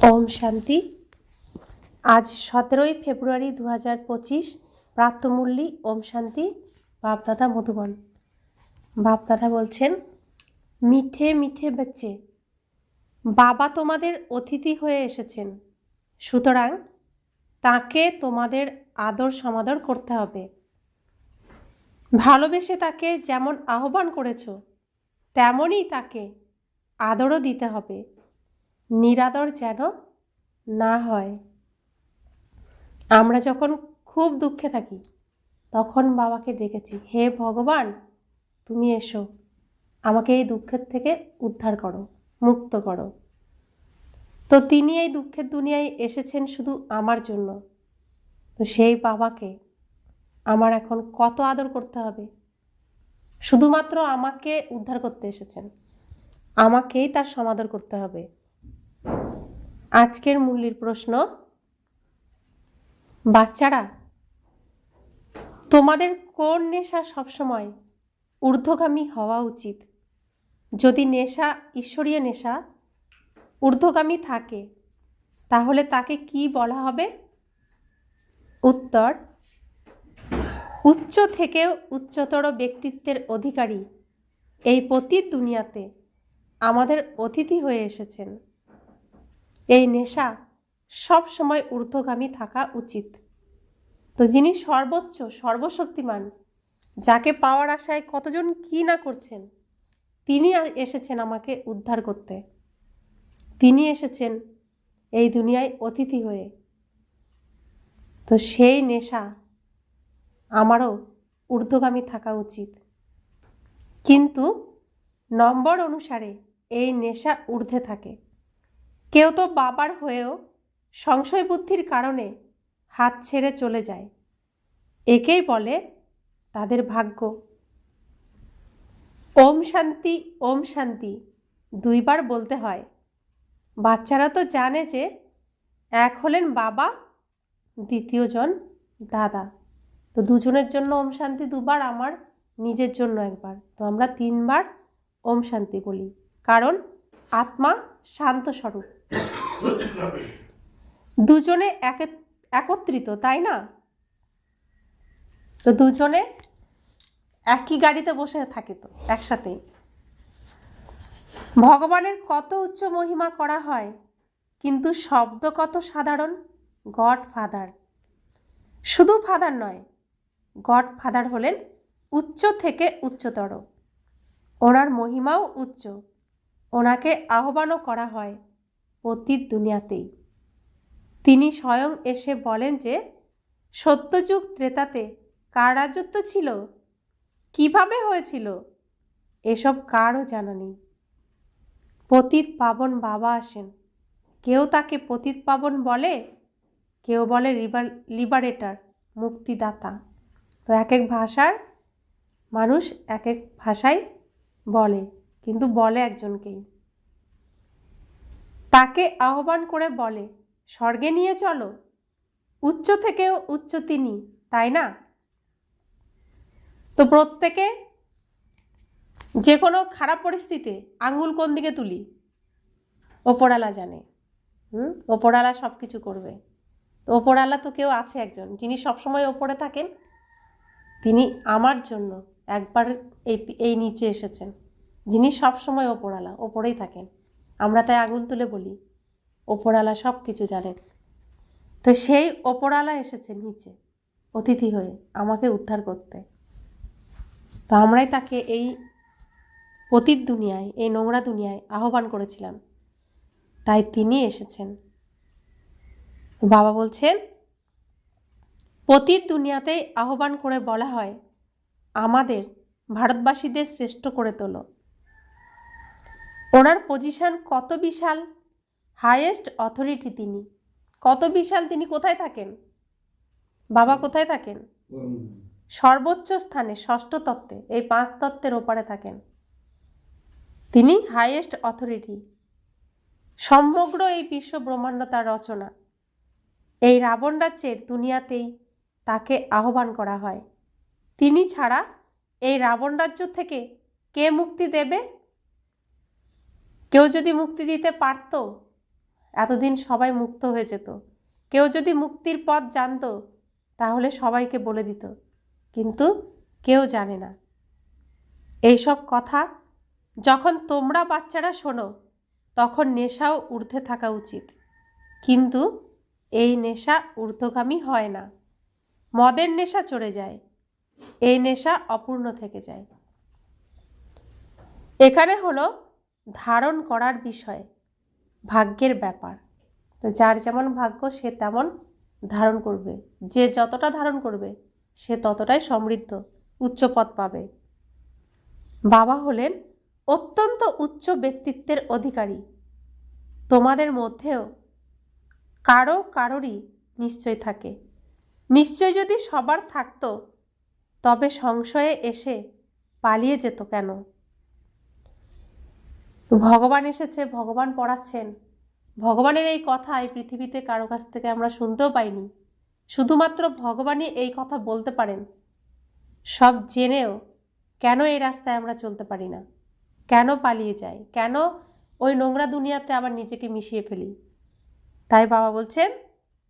ওম শান্তি। আজ 17ই ফেব্রুয়ারি 2025। প্রাতঃমূল্যী ওম শান্তি। বাপদাদা মধুবন। বাপদাদা বলছেন, মিঠে মিঠে বাচ্চে, বাবা তোমাদের অতিথি হয়ে এসেছেন, সুতরাং তাকে তোমাদের আদর সমাদর করতে হবে। ভালোবেসে তাকে যেমন আহ্বান করেছ তেমনই তাকে আদরও দিতে হবে, নিরাদর যেন না হয়। আমরা যখন খুব দুঃখে থাকি তখন বাবাকে ডেকেছি, হে ভগবান তুমি এসো, আমাকে এই দুঃখের থেকে উদ্ধার করো, মুক্ত করো। তো তিনি এই দুঃখের দুনিয়ায় এসেছেন শুধু আমার জন্য। তো সেই বাবাকে আমার এখন কত আদর করতে হবে। শুধুমাত্র আমাকে উদ্ধার করতে এসেছেন, আমাকেই তার সমাদর করতে হবে। আজকের মূল্যের প্রশ্ন, বাচ্চারা তোমাদের কোন নেশা সবসময় ঊর্ধ্বগামী হওয়া উচিত? যদি নেশা ঈশ্বরীয় নেশা ঊর্ধ্বগামী থাকে তাহলে তাকে কি বলা হবে? উত্তর, উচ্চ থেকেও উচ্চতর ব্যক্তিত্বের অধিকারী এই পতিত দুনিয়াতে আমাদের অতিথি হয়ে এসেছেন। এই নেশা সব সময় ঊর্ধ্বগামী থাকা উচিত। তো যিনি সর্বোচ্চ সর্বশক্তিমান, যাকে পাওয়ার আশায় কতজন কি না করছেন, তিনি এসেছেন আমাকে উদ্ধার করতে। তিনি এসেছেন এই দুনিয়ায় অতিথি হয়ে। তো সেই নেশা আমারও ঊর্ধ্বগামী থাকা উচিত, কিন্তু নম্বর অনুসারে এই নেশা ঊর্ধ্বে থাকে। কেউ তো বাবার হয়েও সংশয় বুদ্ধির কারণে হাত ছেড়ে চলে যায়, একেই বলে তাদের ভাগ্য। ওম শান্তি ওম শান্তি 2 বার বলতে হয়। বাচ্চারা তো জানে যে এক হলেন বাবা, দ্বিতীয়জন দাদা। তো দুজনের জন্য ওম শান্তি 2 বার, আমার নিজের জন্য 1 বার। তো আমরা 3 বার ওম শান্তি বলি, কারণ আত্মা শান্ত স্বরূপ। দুজনে একত্রিত, তাই না? তো দুজনে একই গাড়িতে বসে থাকে, তো একসাথেই। ভগবানের কত উচ্চ মহিমা করা হয়, কিন্তু শব্দ কত সাধারণ। গড ফাদার, শুধু ফাদার নয়, গড ফাদার হলেন উচ্চ থেকে উচ্চতর। ওনার মহিমাও উচ্চ, ওনাকে আহ্বানও করা হয় পতিত দুনিয়াতেই। তিনি স্বয়ং এসে বলেন যে সত্যযুগ ত্রেতাতে কার রাজত্ব ছিল, কিভাবে হয়েছিল, এসব কারও জানা নেই। পতিত পাবন বাবা আসেন। কেউ তাকে পতিত পাবন বলে, কেউ বলে লিবারেটর, মুক্তিদাতা। তো এক এক ভাষার মানুষ এক এক ভাষায় বলে, কিন্তু বলে একজনকেই। তাকে আহ্বান করে বলে, স্বর্গে নিয়ে চলো। উচ্চ থেকেও উচ্চ তিনি, তাই না? তো প্রত্যেকে যে কোনো খারাপ পরিস্থিতিতে আঙ্গুল কোন দিকে তুলি? ওপরালা জানে। ওপরালা সব কিছু করবে। তো ওপরালা তো কেউ আছে একজন, যিনি সবসময় ওপরে থাকেন। তিনি আমার জন্য একবার এই নিচে এসেছেন, যিনি সবসময় ওপরালা, ওপরেই থাকেন। আমরা তাই আঙুল তুলে বলি ওপরালা সব কিছু জানেন। তো সেই ওপরালা এসেছেন নিচে অতিথি হয়ে আমাকে উদ্ধার করতে। তো আমরাই তাকে এই পতিত দুনিয়ায়, এই নোংরা দুনিয়ায় আহ্বান করেছিলাম, তাই তিনি এসেছেন। বাবা বলছেন, পতিত দুনিয়াতেই আহ্বান করে বলা হয়, আমাদের ভারতবাসীদের শ্রেষ্ঠ করে তোলো। ওনার পজিশন কত বিশাল, হাইয়েস্ট অথরিটি তিনি, কত বিশাল। তিনি কোথায় থাকেন? বাবা কোথায় থাকেন? সর্বোচ্চ স্থানে, ষষ্ঠ তত্ত্বে, এই 5 তত্ত্বের ওপারে থাকেন। তিনি হাইয়েস্ট অথরিটি। সমগ্র এই বিশ্ব ব্রহ্মাণ্ড তার রচনা। এই রাবণ রাজ্যের দুনিয়াতেই তাকে আহ্বান করা হয়। তিনি ছাড়া এই রাবণ রাজ্য থেকে কে মুক্তি দেবে? কেউ যদি মুক্তি দিতে পারত, এতদিন সবাই মুক্ত হয়ে যেত। কেউ যদি মুক্তির পথ জানতো তাহলে সবাইকে বলে দিত, কিন্তু কেউ জানে না। এইসব কথা যখন তোমরা বাচ্চারা শোনো তখন নেশাও ঊর্ধ্বে থাকা উচিত, কিন্তু এই নেশা ঊর্ধ্বগামী হয় না। মদের নেশা চড়ে যায়, এই নেশা অপূর্ণ থেকে যায়। এখানে হলো ধারণ করার বিষয়, ভাগ্যের ব্যাপার। তো যার যেমন ভাগ্য সে তেমন ধারণ করবে, যে যতটা ধারণ করবে সে ততটাই সমৃদ্ধ, উচ্চ পদ পাবে। বাবা হলেন অত্যন্ত উচ্চ ব্যক্তিত্বের অধিকারী। তোমাদের মধ্যেও কারোরই নিশ্চয় থাকে। নিশ্চয় যদি সবার থাকতো তবে সংশয়ে এসে পালিয়ে যেত কেন? ভগবান এসেছে, ভগবান পড়াচ্ছেন। ভগবানের এই কথা এই পৃথিবীতে কারো কাছ থেকে আমরা শুনতেও পাইনি। শুধুমাত্র ভগবানই এই কথা বলতে পারেন। সব জেনেও কেন এই রাস্তায় আমরা চলতে পারি না? কেন পালিয়ে যাই? কেন ওই নোংরা দুনিয়াতে আবার নিজেকে মিশিয়ে ফেলি? তাই বাবা বলছেন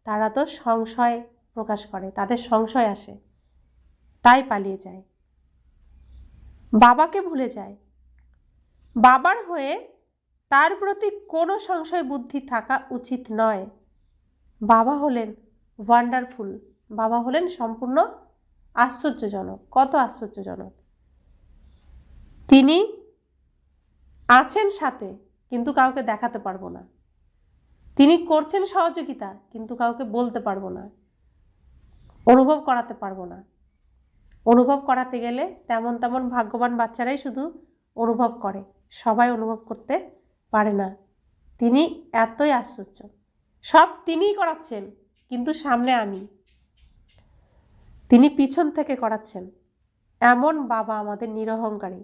তারা তো সংশয় প্রকাশ করে, তাদের সংশয় আসে, তাই পালিয়ে যায়, বাবাকে ভুলে যায়। বাবার হয়ে তার প্রতি কোনো সংশয় বুদ্ধি থাকা উচিত নয়। বাবা হলেন ওয়ান্ডারফুল, বাবা হলেন সম্পূর্ণ আশ্চর্যজনক। কত আশ্চর্যজনক! তিনি আছেন সাথে, কিন্তু কাউকে দেখাতে পারবো না। তিনি করছেন সহযোগিতা, কিন্তু কাউকে বলতে পারবো না, অনুভব করাতে পারবো না। অনুভব করাতে গেলে তেমন তেমন ভাগ্যবান বাচ্চারাই শুধু অনুভব করে, সবাই অনুভব করতে পারে না। তিনি এতই আশ্চর্য, সব তিনিই করাচ্ছেন, কিন্তু সামনে আমি। তিনি পিছন থেকে করাচ্ছেন। এমন বাবা আমাদের নিরহংকারী।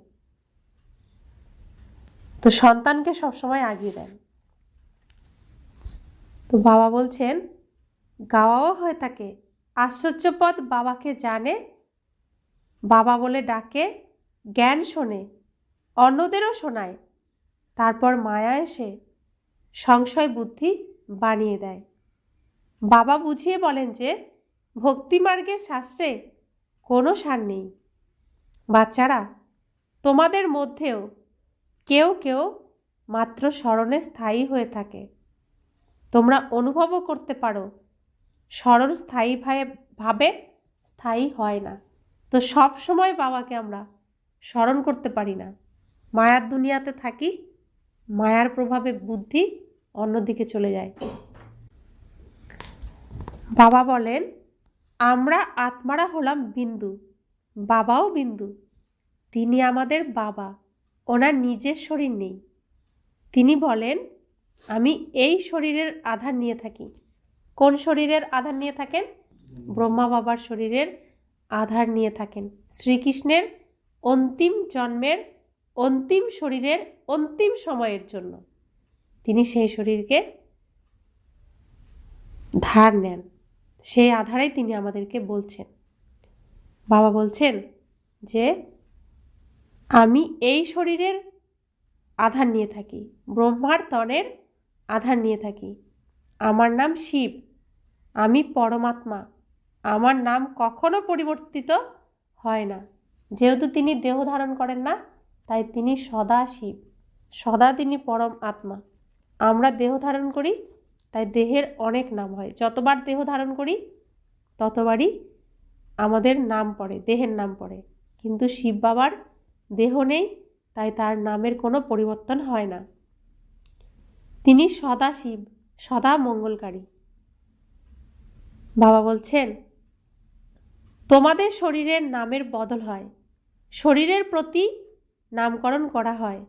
তো সন্তানকে সবসময় আগিয়ে দেন। তো বাবা বলছেন গাওয়াও হয়ে থাকে, আশ্চর্যপদ বাবাকে জানে, বাবা বলে ডাকে, জ্ঞান শোনে, অন্যদেরও শোনায়, তারপর মায়া এসে সংশয় বুদ্ধি বানিয়ে দেয়। বাবা বুঝিয়ে বলেন যে ভক্তিমার্গের শাস্ত্রে কোনো সার নেই। বাচ্চারা, তোমাদের মধ্যেও কেউ কেউ মাত্র স্মরণে স্থায়ী হয়ে থাকে। তোমরা অনুভবও করতে পারো স্মরণ স্থায়ীভাবে স্থায়ী হয় না। তো সব সময় বাবাকে আমরা স্মরণ করতে পারি না, মায়ার দুনিয়াতে থাকি, মায়ার প্রভাবে বুদ্ধি অন্যদিকে চলে যায়। বাবা বলেন আমরা আত্মারা হলাম বিন্দু, বাবাও বিন্দু। তিনি আমাদের বাবা, ওনার নিজের শরীর নেই। তিনি বলেন আমি এই শরীরের আধার নিয়ে থাকি। কোন শরীরের আধার নিয়ে থাকেন? ব্রহ্মা বাবার শরীরের আধার নিয়ে থাকেন। শ্রীকৃষ্ণের অন্তিম জন্মের অন্তিম শরীরের অন্তিম সময়ের জন্য তিনি সেই শরীরকে ধার নেন। সেই আধারেই তিনি আমাদেরকে বলছেন। বাবা বলছেন যে আমি এই শরীরের আধার নিয়ে থাকি, ব্রহ্মার তনের আধার নিয়ে থাকি। আমার নাম শিব, আমি পরমাত্মা। আমার নাম কখনো পরিবর্তিত হয় না। যেহেতু তিনি দেহ ধারণ করেন না, তাই তিনি সদা শিব, সদা তিনি পরম আত্মা। আমরা দেহ ধারণ করি, তাই দেহের অনেক নাম হয়। যতবার দেহ ধারণ করি ততবারই আমাদের নাম পড়ে, দেহের নাম পড়ে। কিন্তু শিব বাবার দেহ নেই, তাই তার নামের কোনো পরিবর্তন হয় না। তিনি সদা শিব, সদা মঙ্গলকারী। বাবা বলছেন তোমাদের শরীরের নামের বদল হয়, শরীরের প্রতি নামকরণ করা হয়।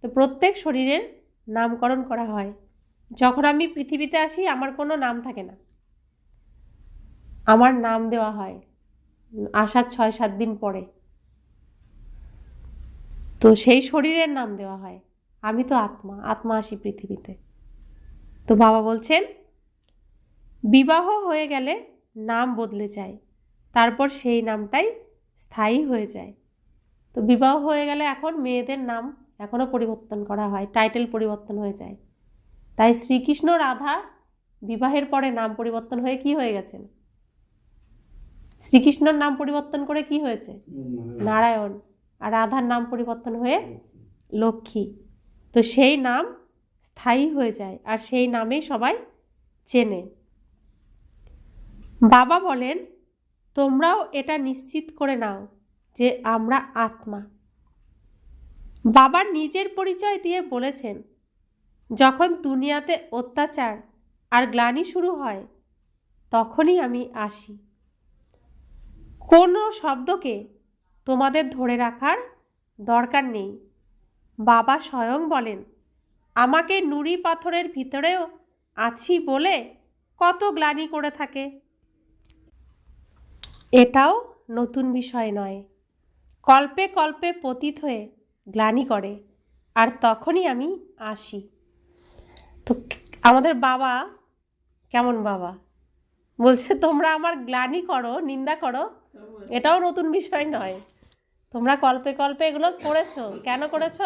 তো প্রত্যেক শরীরের নামকরণ করা হয়। যখন আমি পৃথিবীতে আসি আমার কোনো নাম থাকে না, আমার নাম দেওয়া হয় আসার 6-7 দিন পরে। তো সেই শরীরের নাম দেওয়া হয়। আমি তো আত্মা, আত্মা আসি পৃথিবীতে। তো বাবা বলছেন বিবাহ হয়ে গেলে নাম বদলে যায়, তারপর সেই নামটাই স্থায়ী হয়ে যায়। তো বিবাহ হয়ে গেলে এখন মেয়েদের নাম এখনও পরিবর্তন করা হয়, টাইটেল পরিবর্তন হয়ে যায়। তাই শ্রীকৃষ্ণ রাধা বিবাহের পরে নাম পরিবর্তন হয়ে কি হয়ে গেছেন? শ্রীকৃষ্ণর নাম পরিবর্তন করে কি হয়েছে? নারায়ণ। আর রাধার নাম পরিবর্তন হয়ে লক্ষ্মী। তো সেই নাম স্থায়ী হয়ে যায় আর সেই নামেই সবাই চেনে। বাবা বলেন, তোমরাও এটা নিশ্চিত করে নাও যে আমরা আত্মা। বাবা নিজের পরিচয় দিয়ে বলেছেন, যখন দুনিয়াতে অত্যাচার আর গ্লানি শুরু হয় তখনই আমি আসি। কোনো শব্দকে তোমাদের ধরে রাখার দরকার নেই। বাবা স্বয়ং বলেন, আমাকে নুড়ি পাথরের ভিতরেও আছি বলে কত গ্লানি করে থাকে। এটাও নতুন বিষয় নয়। কল্পে কল্পে পতিত হয়ে গ্লানি করে, আর তখনই আমি আসি। তো আমাদের বাবা কেমন বাবা? বলছে তোমরা আমার গ্লানি করো, নিন্দা করো, এটাও নতুন বিষয় নয়। তোমরা কল্পে কল্পে এগুলো করেছো। কেন করেছো?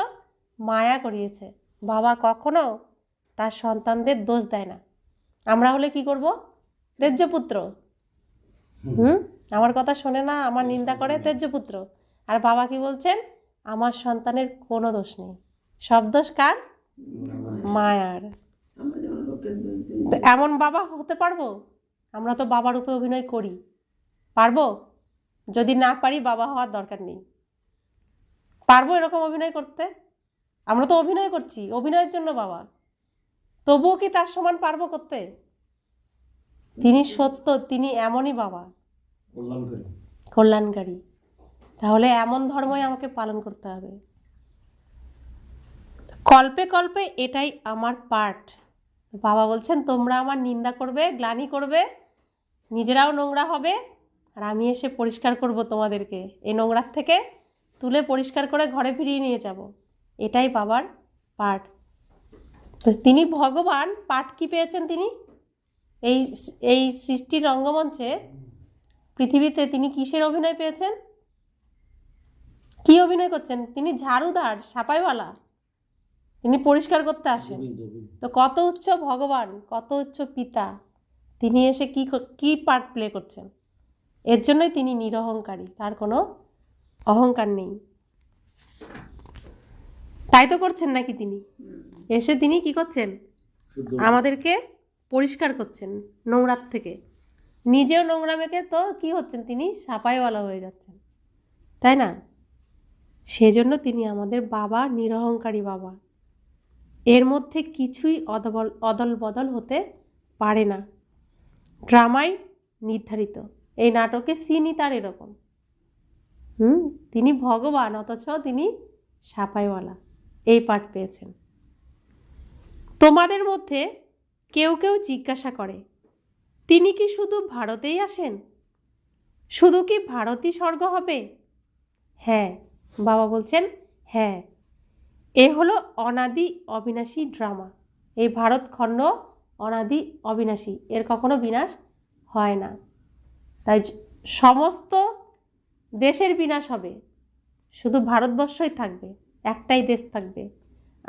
মায়া করিয়েছে। বাবা কখনো তার সন্তানদের দোষ দেয় না। আমরা হলে কি করব? তেজ্যপুত্র। আমার কথা শোনে না, আমার নিন্দা করে, তেজ্যপুত্র। আর বাবা কি বলছেন? আমার সন্তানের কোনো দোষ নেই, সব দোষ কার? মায়ার। তো এমন বাবা হতে পারবো? আমরা তো বাবার রূপে অভিনয় করি, পারবো? যদি না পারি বাবা হওয়ার দরকার নেই। পারবো এরকম অভিনয় করতে? আমরা তো অভিনয় করছি, অভিনয়ের জন্য বাবা। তবুও কি তার সমান পারবো করতে? তিনি সত্য, তিনি এমনই বাবা, কল্যাণকারী। তাহলে এমন ধর্মই আমাকে পালন করতে হবে। কল্পে কল্পে এটাই আমার পার্ট। বাবা বলছেন তোমরা আমার নিন্দা করবে, গ্লানি করবে, নিজেরাও নোংরা হবে, আর আমি এসে পরিষ্কার করব তোমাদেরকে। এই নোংরার থেকে তুলে পরিষ্কার করে ঘরে ফিরিয়ে নিয়ে যাব। এটাই বাবার পার্ট। তো তিনি ভগবান, পার্ট কি পেয়েছেন তিনি? এই সৃষ্টির রঙ্গমঞ্চে পৃথিবীতে তিনি কিসের অভিনয় পেয়েছেন? কি অভিনয় করছেন? তিনি ঝাড়ুদার, সাপাইওয়ালা। তিনি পরিষ্কার করতে আসেন। তো কত উচ্চ ভগবান, কত উচ্চ পিতা, তিনি এসে কি পার্ট প্লে করছেন? এর জন্যই তিনি নিরহংকারী, তার কোনো অহংকার নেই। তাই তো করছেন নাকি তিনি? এসে তিনি কি করছেন? আমাদেরকে পরিষ্কার করছেন নোংরার থেকে। নিজেও নোংরা মেখে তো কি হচ্ছেন? তিনি সাপাইওয়ালা হয়ে যাচ্ছেন, তাই না? সেজন্য তিনি আমাদের বাবা, নিরহংকারী বাবা। এর মধ্যে কিছুই অদল বদল হতে পারে না। ড্রামায় নির্ধারিত। এই নাটকে সিনই তার এরকম। তিনি ভগবান, অথচ তিনি সাপাইওয়ালা। এই পাঠ পেয়েছেন। তোমাদের মধ্যে কেউ কেউ জিজ্ঞাসা করে, তিনি কি শুধু ভারতেই আসেন? শুধু কি ভারতই স্বর্গ হবে? হ্যাঁ, বাবা বলছেন হ্যাঁ। এ হলো অনাদি অবিনাশী ড্রামা। এই ভারতখণ্ড অনাদি অবিনাশী, এর কখনো বিনাশ হয় না। তাই সমস্ত দেশের বিনাশ হবে, শুধু ভারতবর্ষই থাকবে, একটাই দেশ থাকবে।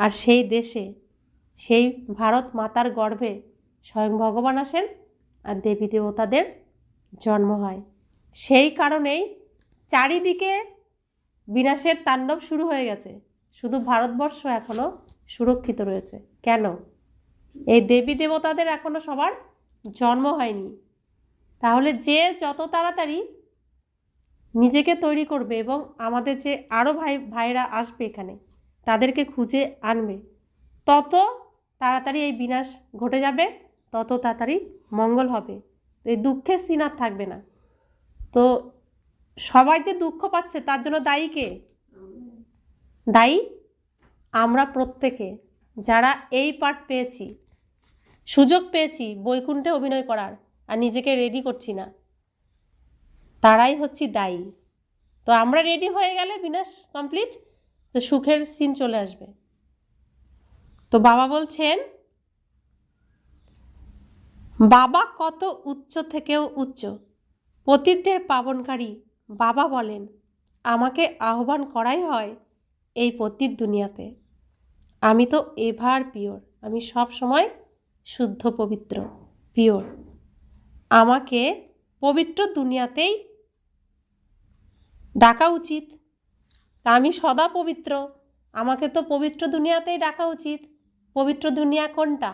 আর সেই দেশে, সেই ভারত মাতার গর্ভে স্বয়ং ভগবান আসেন আর দেবী দেবতাদের জন্ম হয়। সেই কারণেই চারিদিকে বিনাশের তাণ্ডব শুরু হয়ে গেছে, শুধু ভারতবর্ষ এখনো সুরক্ষিত রয়েছে। কেন? এই দেবী দেবতাদের এখনো সবার জন্ম হয়নি। তাহলে যে যত তাড়াতাড়ি নিজেকে তৈরি করবে এবং আমাদের যে আরও ভাইরা আসবে এখানে, তাদেরকে খুঁজে আনবে, তত তাড়াতাড়ি এই বিনাশ ঘটে যাবে, তত তাড়াতাড়ি মঙ্গল হবে। তো এই দুঃখের সিন আর থাকবে না। তো সবাই যে দুঃখ পাচ্ছে তার জন্য দায়ী কে? দায়ী আমরা প্রত্যেকে, যারা এই পাঠ পেয়েছি, সুযোগ পেয়েছি বৈকুণ্ঠে অভিনয় করার, আর নিজেকে রেডি করছি না, তারাই হচ্ছি দায়ী। তো আমরা রেডি হয়ে গেলে বিনাশ কমপ্লিট, তো সুখের সিন চলে আসবে। তো বাবা বলছেন, বাবা কত উচ্চ থেকেও উচ্চ, পতিতদের পাবনকারী বাবা বলেন, আমাকে আহ্বান করাই হয় এই পতিত দুনিয়াতে। আমি তো এভার পিওর, আমি সব সময় শুদ্ধ পবিত্র, পিওর। আমাকে পবিত্র দুনিয়াতেই ডাকা উচিত। তা আমি সদা পবিত্র, আমাকে তো পবিত্র দুনিয়াতেই ডাকা উচিত। পবিত্র দুনিয়া কোনটা?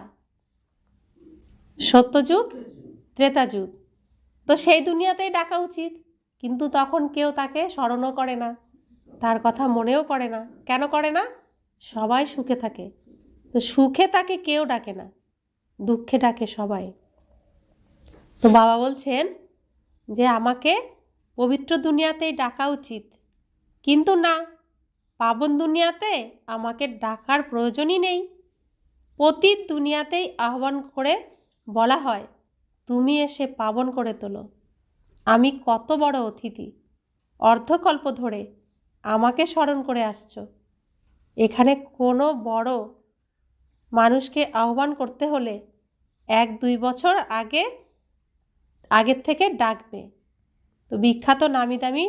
সত্যযুগ, ত্রেতাযুগ। তো সেই দুনিয়াতেই ডাকা উচিত, কিন্তু তখন কেউ তাকে স্মরণও করে না, তার কথা মনেও করে না। কেন করে না? সবাই সুখে থাকে। তো সুখে তাকে কেউ ডাকে না, দুঃখে ডাকে সবাই। তো বাবা বলছেন যে আমাকে পবিত্র দুনিয়াতেই ডাকা উচিত, কিন্তু না, পাবন দুনিয়াতে আমাকে ডাকার প্রয়োজনই নেই। পতিত দুনিয়াতেই আহ্বান করে বলা হয়, তুমি এসে পাবন করে তোলো। আমি কত বড় অতিথি, অর্ধকল্প ধরে আমাকে স্মরণ করে আসছো। এখানে কোনো বড় মানুষকে আহ্বান করতে হলে 1-2 বছর আগের থেকে ডাকবে। তো বিখ্যাত নামি দামি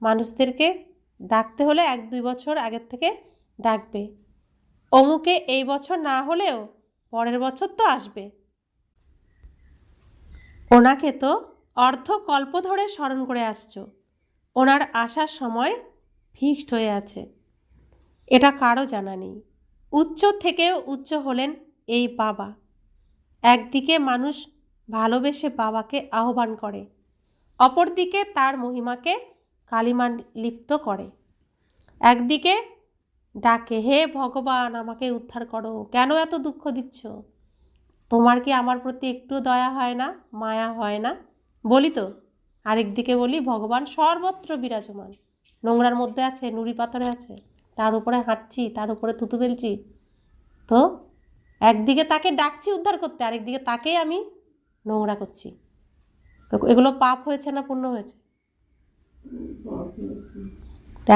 মানুষদেরকে ডাকতে হলে 1-2 বছর আগের থেকে ডাকবে। অমুকে এই বছর না হলেও পরের বছর তো আসবে। ওনাকে তো অর্ধকল্প ধরে স্মরণ করে আসছো, ওনার আসার সময় ফিক্সড হয়ে আছে, এটা কারো জানা নেই। উচ্চ থেকেও উচ্চ হলেন এই বাবা। একদিকে মানুষ ভালোবেসে বাবাকে আহ্বান করে, অপরদিকে তার মহিমাকে কালিমা লিপ্ত করে। একদিকে ডাকে, হে ভগবান আমাকে উদ্ধার করো, কেন এত দুঃখ দিচ্ছ? তোমার কি আমার প্রতি একটু দয়া হয় না, মায়া হয় না? বলি তো। আরেকদিকে বলি, ভগবান সর্বত্র বিরাজমান, নোংরার মধ্যে আছে, নুড়ি পাথরে আছে, তার উপরে হাঁটছি, তার উপরে থুতু ফেলছি। তো একদিকে তাকে ডাকছি উদ্ধার করতে, আরেকদিকে তাকেই আমি নোংরা করছি। তো এগুলো পাপ হয়েছে না পুণ্য হয়েছে?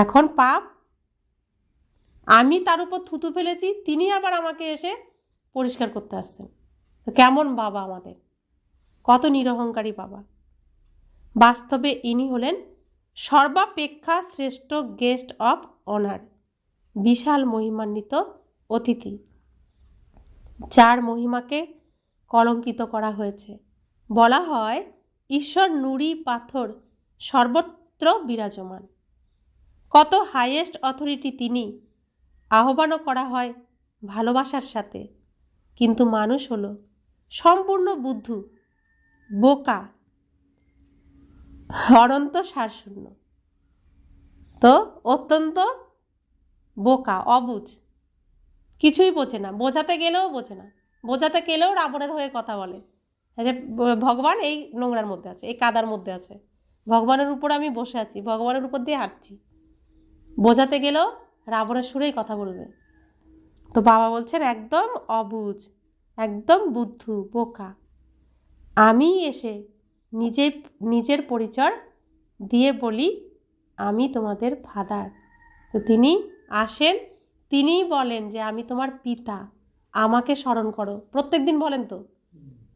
এখন পাপ, আমি তার উপর থুতু ফেলেছি, তিনি আবার আমাকে এসে পরিষ্কার করতে আসছেন। তো কেমন বাবা আমাদের, কত নিরহংকারী বাবা। বাস্তবে ইনি হলেন সর্বাপেক্ষা শ্রেষ্ঠ গেস্ট অফ অনার, বিশাল মহিমান্বিত অতিথি, যার মহিমাকে কলঙ্কিত করা হয়েছে। বলা হয় ঈশ্বর নুড়ি পাথর সর্বত্র বিরাজমান। কত হাইয়েস্ট অথরিটি তিনি, আহ্বানও করা হয় ভালোবাসার সাথে। কিন্তু মানুষ হলো সম্পূর্ণ বুদ্ধু, বোকা, অনন্ত সারশূন্য। তো অত্যন্ত বোকা, অবুঝ, কিছুই বোঝে না, বোঝাতে গেলেও বোঝে না। বোঝাতে গেলেও রাবণের হয়ে কথা বলে, যে ভগবান এই নোংরার মধ্যে আছে, এই কাদার মধ্যে আছে, ভগবানের উপর আমি বসে আছি, ভগবানের উপর দিয়ে হাঁটছি। বোঝাতে গেলেও রাবণের সুরেই কথা বলবে। তো বাবা বলছেন একদম অবুঝ, একদম বুদ্ধু, বোকা। আমি এসে নিজের পরিচয় দিয়ে বলি, আমি তোমাদের ফাদার। তো তিনি আসেন, তিনিই বলেন যে আমি তোমার পিতা, আমাকে স্মরণ করো। প্রত্যেক দিন বলেন তো,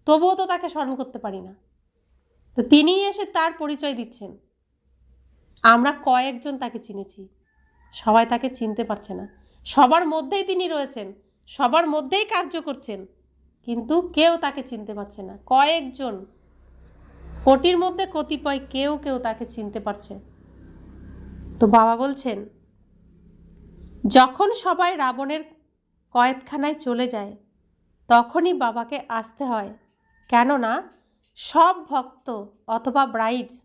তবুও তো তাকে স্মরণ করতে পারি না। তো তিনিই এসে তার পরিচয় দিচ্ছেন। আমরা কয়েকজন তাকে চিনেছি, সবাই তাকে চিনতে পারছে না। সবার মধ্যেই তিনি রয়েছেন, সবার মধ্যেই কার্য করছেন, কিন্তু কেউ তাকে চিনতে পারছে না। কয়েকজন, কোটির মধ্যে কতিপয় কেউ তাকে চিনতে পারছে। তো বাবা বলছেন যখন সবাই রাবণের কয়েদখানায় চলে যায়, তখনই বাবাকে আসতে হয়। কেননা সব ভক্ত অথবা ব্রাইডস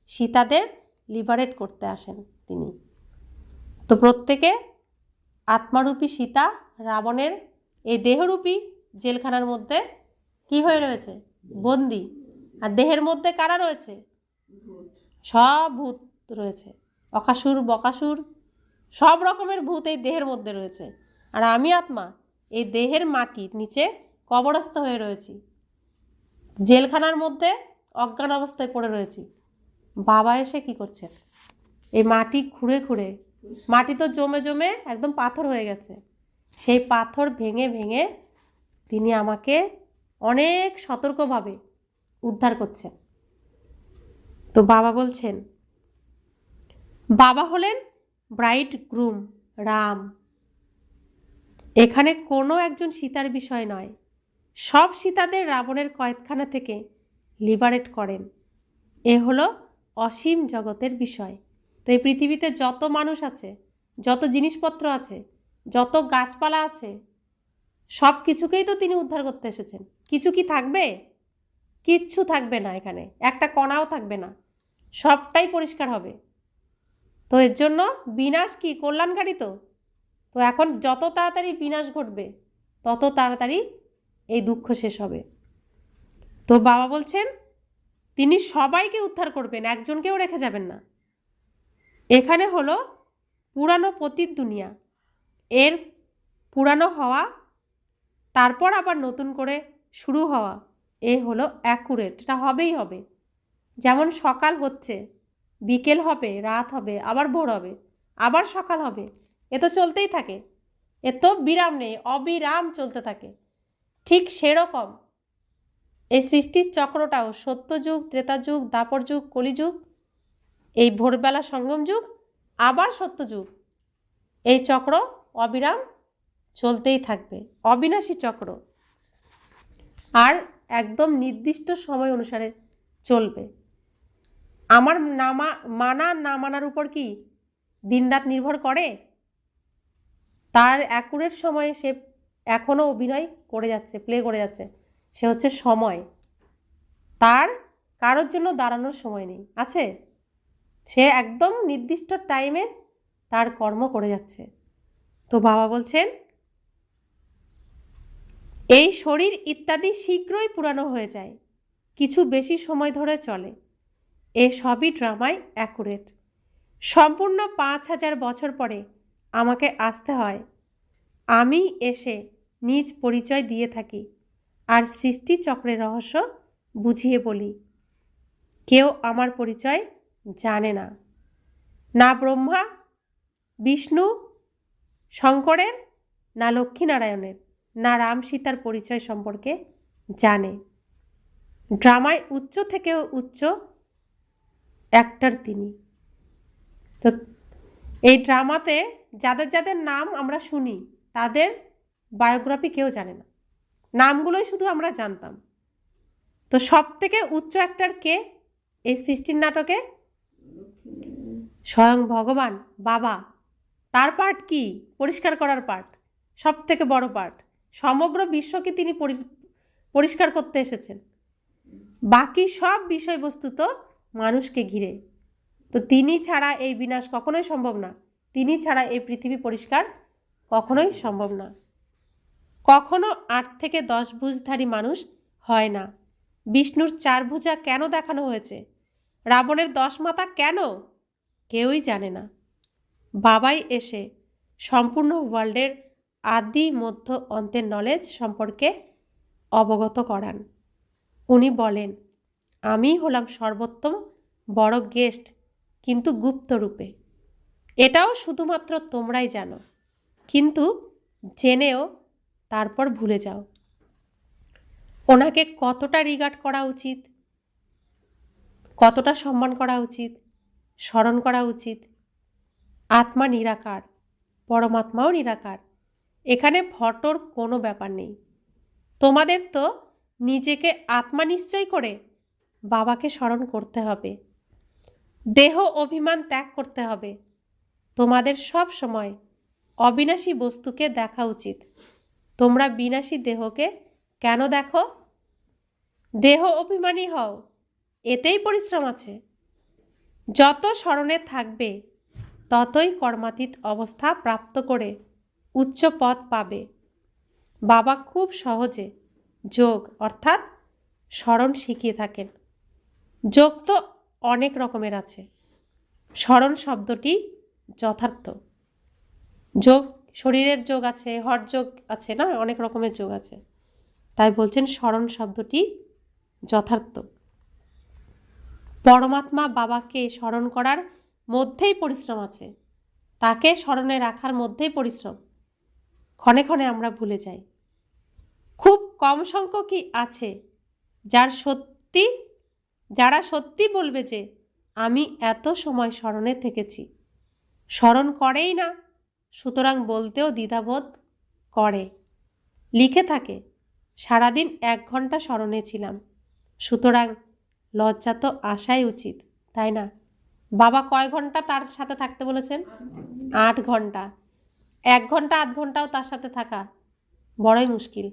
সীতাদের লিবারেট করতে আসেন তিনি। তো প্রত্যেকে আত্মারূপী সীতা রাবণের এই দেহরূপী জেলখানার মধ্যে কি হয়ে রয়েছে? বন্দি। আর দেহের মধ্যে কারা রয়েছে? সব ভূত রয়েছে, অকাসুর বকাসুর, সব রকমের ভূত এই দেহের মধ্যে রয়েছে। আর আমি আত্মা এই দেহের মাটির নিচে কবরস্থ হয়ে রয়েছি, জেলখানার মধ্যে অজ্ঞান অবস্থায় পড়ে রয়েছি। বাবা এসে কি করছেন? এই মাটি খুঁড়ে খুঁড়ে, মাটি তো জমে জমে একদম পাথর হয়ে গেছে, সেই পাথর ভেঙে ভেঙে তিনি আমাকে অনেক সতর্কভাবে উদ্ধার করছেন। তো বাবা বলছেন বাবা হলেন ব্রাইড গ্রুম রাম, এখানে কোনো একজন সীতার বিষয় নয়, সব সীতাদের রাবণের কয়েদখানা থেকে লিবারেট করেন। এ হলো অসীম জগতের বিষয়। তো এই পৃথিবীতে যত মানুষ আছে, যত জিনিসপত্র আছে, যত গাছপালা আছে, সব কিছুকেই তো তিনি উদ্ধার করতে এসেছেন। কিছু কি থাকবে? কিচ্ছু থাকবে না, এখানে একটা কণাও থাকবে না, সবটাই পরিষ্কার হবে। তো এর জন্য বিনাশ কি কল্যাণকারী? তো তো এখন যত তাড়াতাড়ি বিনাশ ঘটবে তত তাড়াতাড়ি এই দুঃখ শেষ হবে। তো বাবা বলছেন তিনি সবাইকে উদ্ধার করবেন, একজনকেও রেখে যাবেন না। এখানে হলো পুরানো পতিত দুনিয়া, এর পুরানো হওয়া তারপর আবার নতুন করে শুরু হওয়া, এ হলো অ্যাকুরেট, এটা হবেই হবে। যেমন সকাল হচ্ছে, বিকেল হবে, রাত হবে, আবার ভোর হবে, আবার সকাল হবে, এ তো চলতেই থাকে, এ তো বিরাম নেই, অবিরাম চলতে থাকে। ঠিক সেরকম এই সৃষ্টির চক্রটাও সত্যযুগ, ত্রেতাযুগ, দাপর যুগ, কলিযুগ, এই ভোরবেলা সঙ্গম যুগ, আবার সত্যযুগ, এই চক্র অবিরাম চলতেই থাকবে, অবিনাশী চক্র। আর একদম নির্দিষ্ট সময় অনুসারে চলবে। আমার মানা না মানার উপর কি দিনরাত নির্ভর করে? তার অ্যাকুরেট সময়ে সে এখনও অভিনয় করে যাচ্ছে, প্লে করে যাচ্ছে, সে হচ্ছে সময়। তার কারোর জন্য দাঁড়ানোর সময় নেই, আছে? সে একদম নির্দিষ্ট টাইমে তার কর্ম করে যাচ্ছে। তো বাবা বলছেন এই শরীর ইত্যাদি শীঘ্রই পুরানো হয়ে যায়, কিছু বেশি সময় ধরে চলে। এ সবই ড্রামায় অ্যাকুরেট। সম্পূর্ণ 5000 বছর পরে আমাকে আসতে হয়। আমি এসে নিজ পরিচয় দিয়ে থাকি আর সৃষ্টি চক্রের রহস্য বুঝিয়ে বলি। কেউ আমার পরিচয় জানে না, না ব্রহ্মা, বিষ্ণু, শঙ্করের, না লক্ষ্মীনারায়ণের, না রাম সীতার পরিচয় সম্পর্কে জানে। ড্রামায় উচ্চ থেকেও উচ্চ অ্যাক্টর তিনি। তো এই ড্রামাতে যাদের যাদের নাম আমরা শুনি তাদের বায়োগ্রাফি কেউ জানে না, নামগুলোই শুধু আমরা জানতাম। তো সব থেকে উচ্চ অ্যাক্টর কে এই সৃষ্টির নাটকে? স্বয়ং ভগবান বাবা। তার পার্ট কি? পরিষ্কার করার পার্ট, সব থেকে বড় পার্ট। সমগ্র বিশ্বকে তিনি পরিষ্কার করতে এসেছেন। বাকি সব বিষয়বস্তু তো মানুষকে ঘিরে। তো তিনি ছাড়া এই বিনাশ কখনোই সম্ভব না, তিনি ছাড়া এই পৃথিবী পরিষ্কার কখনোই সম্ভব না। কখনো 8 থেকে 10 ভুজধারী মানুষ হয় না। বিষ্ণুর 4 ভুজা কেন দেখানো হয়েছে, রাবণের 10 মাথা কেন, কেউই জানে না। বাবাই এসে সম্পূর্ণ ওয়ার্ল্ডের আদি মধ্য অন্তের নলেজ সম্পর্কে অবগত করান। উনি বলেন আমি হলাম সর্বোত্তম বড় গেস্ট, কিন্তু গুপ্ত রূপে। এটাও শুধুমাত্র তোমরাই জানো, কিন্তু জেনেও তারপর ভুলে যাও। ওনাকে কতটা রিগার্ড করা উচিত, কতটা সম্মান করা উচিত, স্মরণ করা উচিত। আত্মা নিরাকার, পরমাত্মাও নিরাকার, এখানে ফটোর কোনো ব্যাপার নেই। তোমাদের তো নিজেকে আত্মা নিশ্চয় করে বাবাকে স্মরণ করতে হবে, দেহ অভিমান ত্যাগ করতে হবে। তোমাদের সব সময় অবিনাশী বস্তুকে দেখা উচিত। তোমরা বিনাশী দেহকে কেন দেখো? দেহ অভিমানী হও, এতেই পরিশ্রম আছে। যত স্মরণে থাকবে ততই কর্মাতীত অবস্থা প্রাপ্ত করে উচ্চ পদ পাবে। বাবা খুব সহজে যোগ অর্থাৎ স্মরণ শিখিয়ে থাকেন। যোগ তো অনেক রকমের আছে, স্মরণ শব্দটি যথার্থ। যোগ শরীরের যোগ আছে, হঠ যোগ আছে, না অনেক রকমের যোগ আছে, তাই বলছেন স্মরণ শব্দটি যথার্থ। পরমাত্মা বাবাকে স্মরণ করার মধ্যেই পরিশ্রম আছে, তাকে স্মরণে রাখার মধ্যেই পরিশ্রম। ক্ষণে ক্ষণে আমরা ভুলে যাই। খুব কম সংখ্যকই আছে যারা সত্যি বলবে যে আমি এত সময় স্মরণে থেকেছি। স্মরণ করেই না, সুতরাং বলতেও দ্বিধাবোধ করে, লিখে থাকে, সারাদিন 1 ঘন্টা স্মরণে ছিলাম, সুতরাং লজ্জা তো আসাই উচিত, তাই না? বাবা কয় ঘন্টা তার সাথে থাকতে বলেছেন? 8 ঘন্টা। 1 ঘন্টা 8 ঘন্টাও তার সাথে থাকা বড়ই মুশকিল।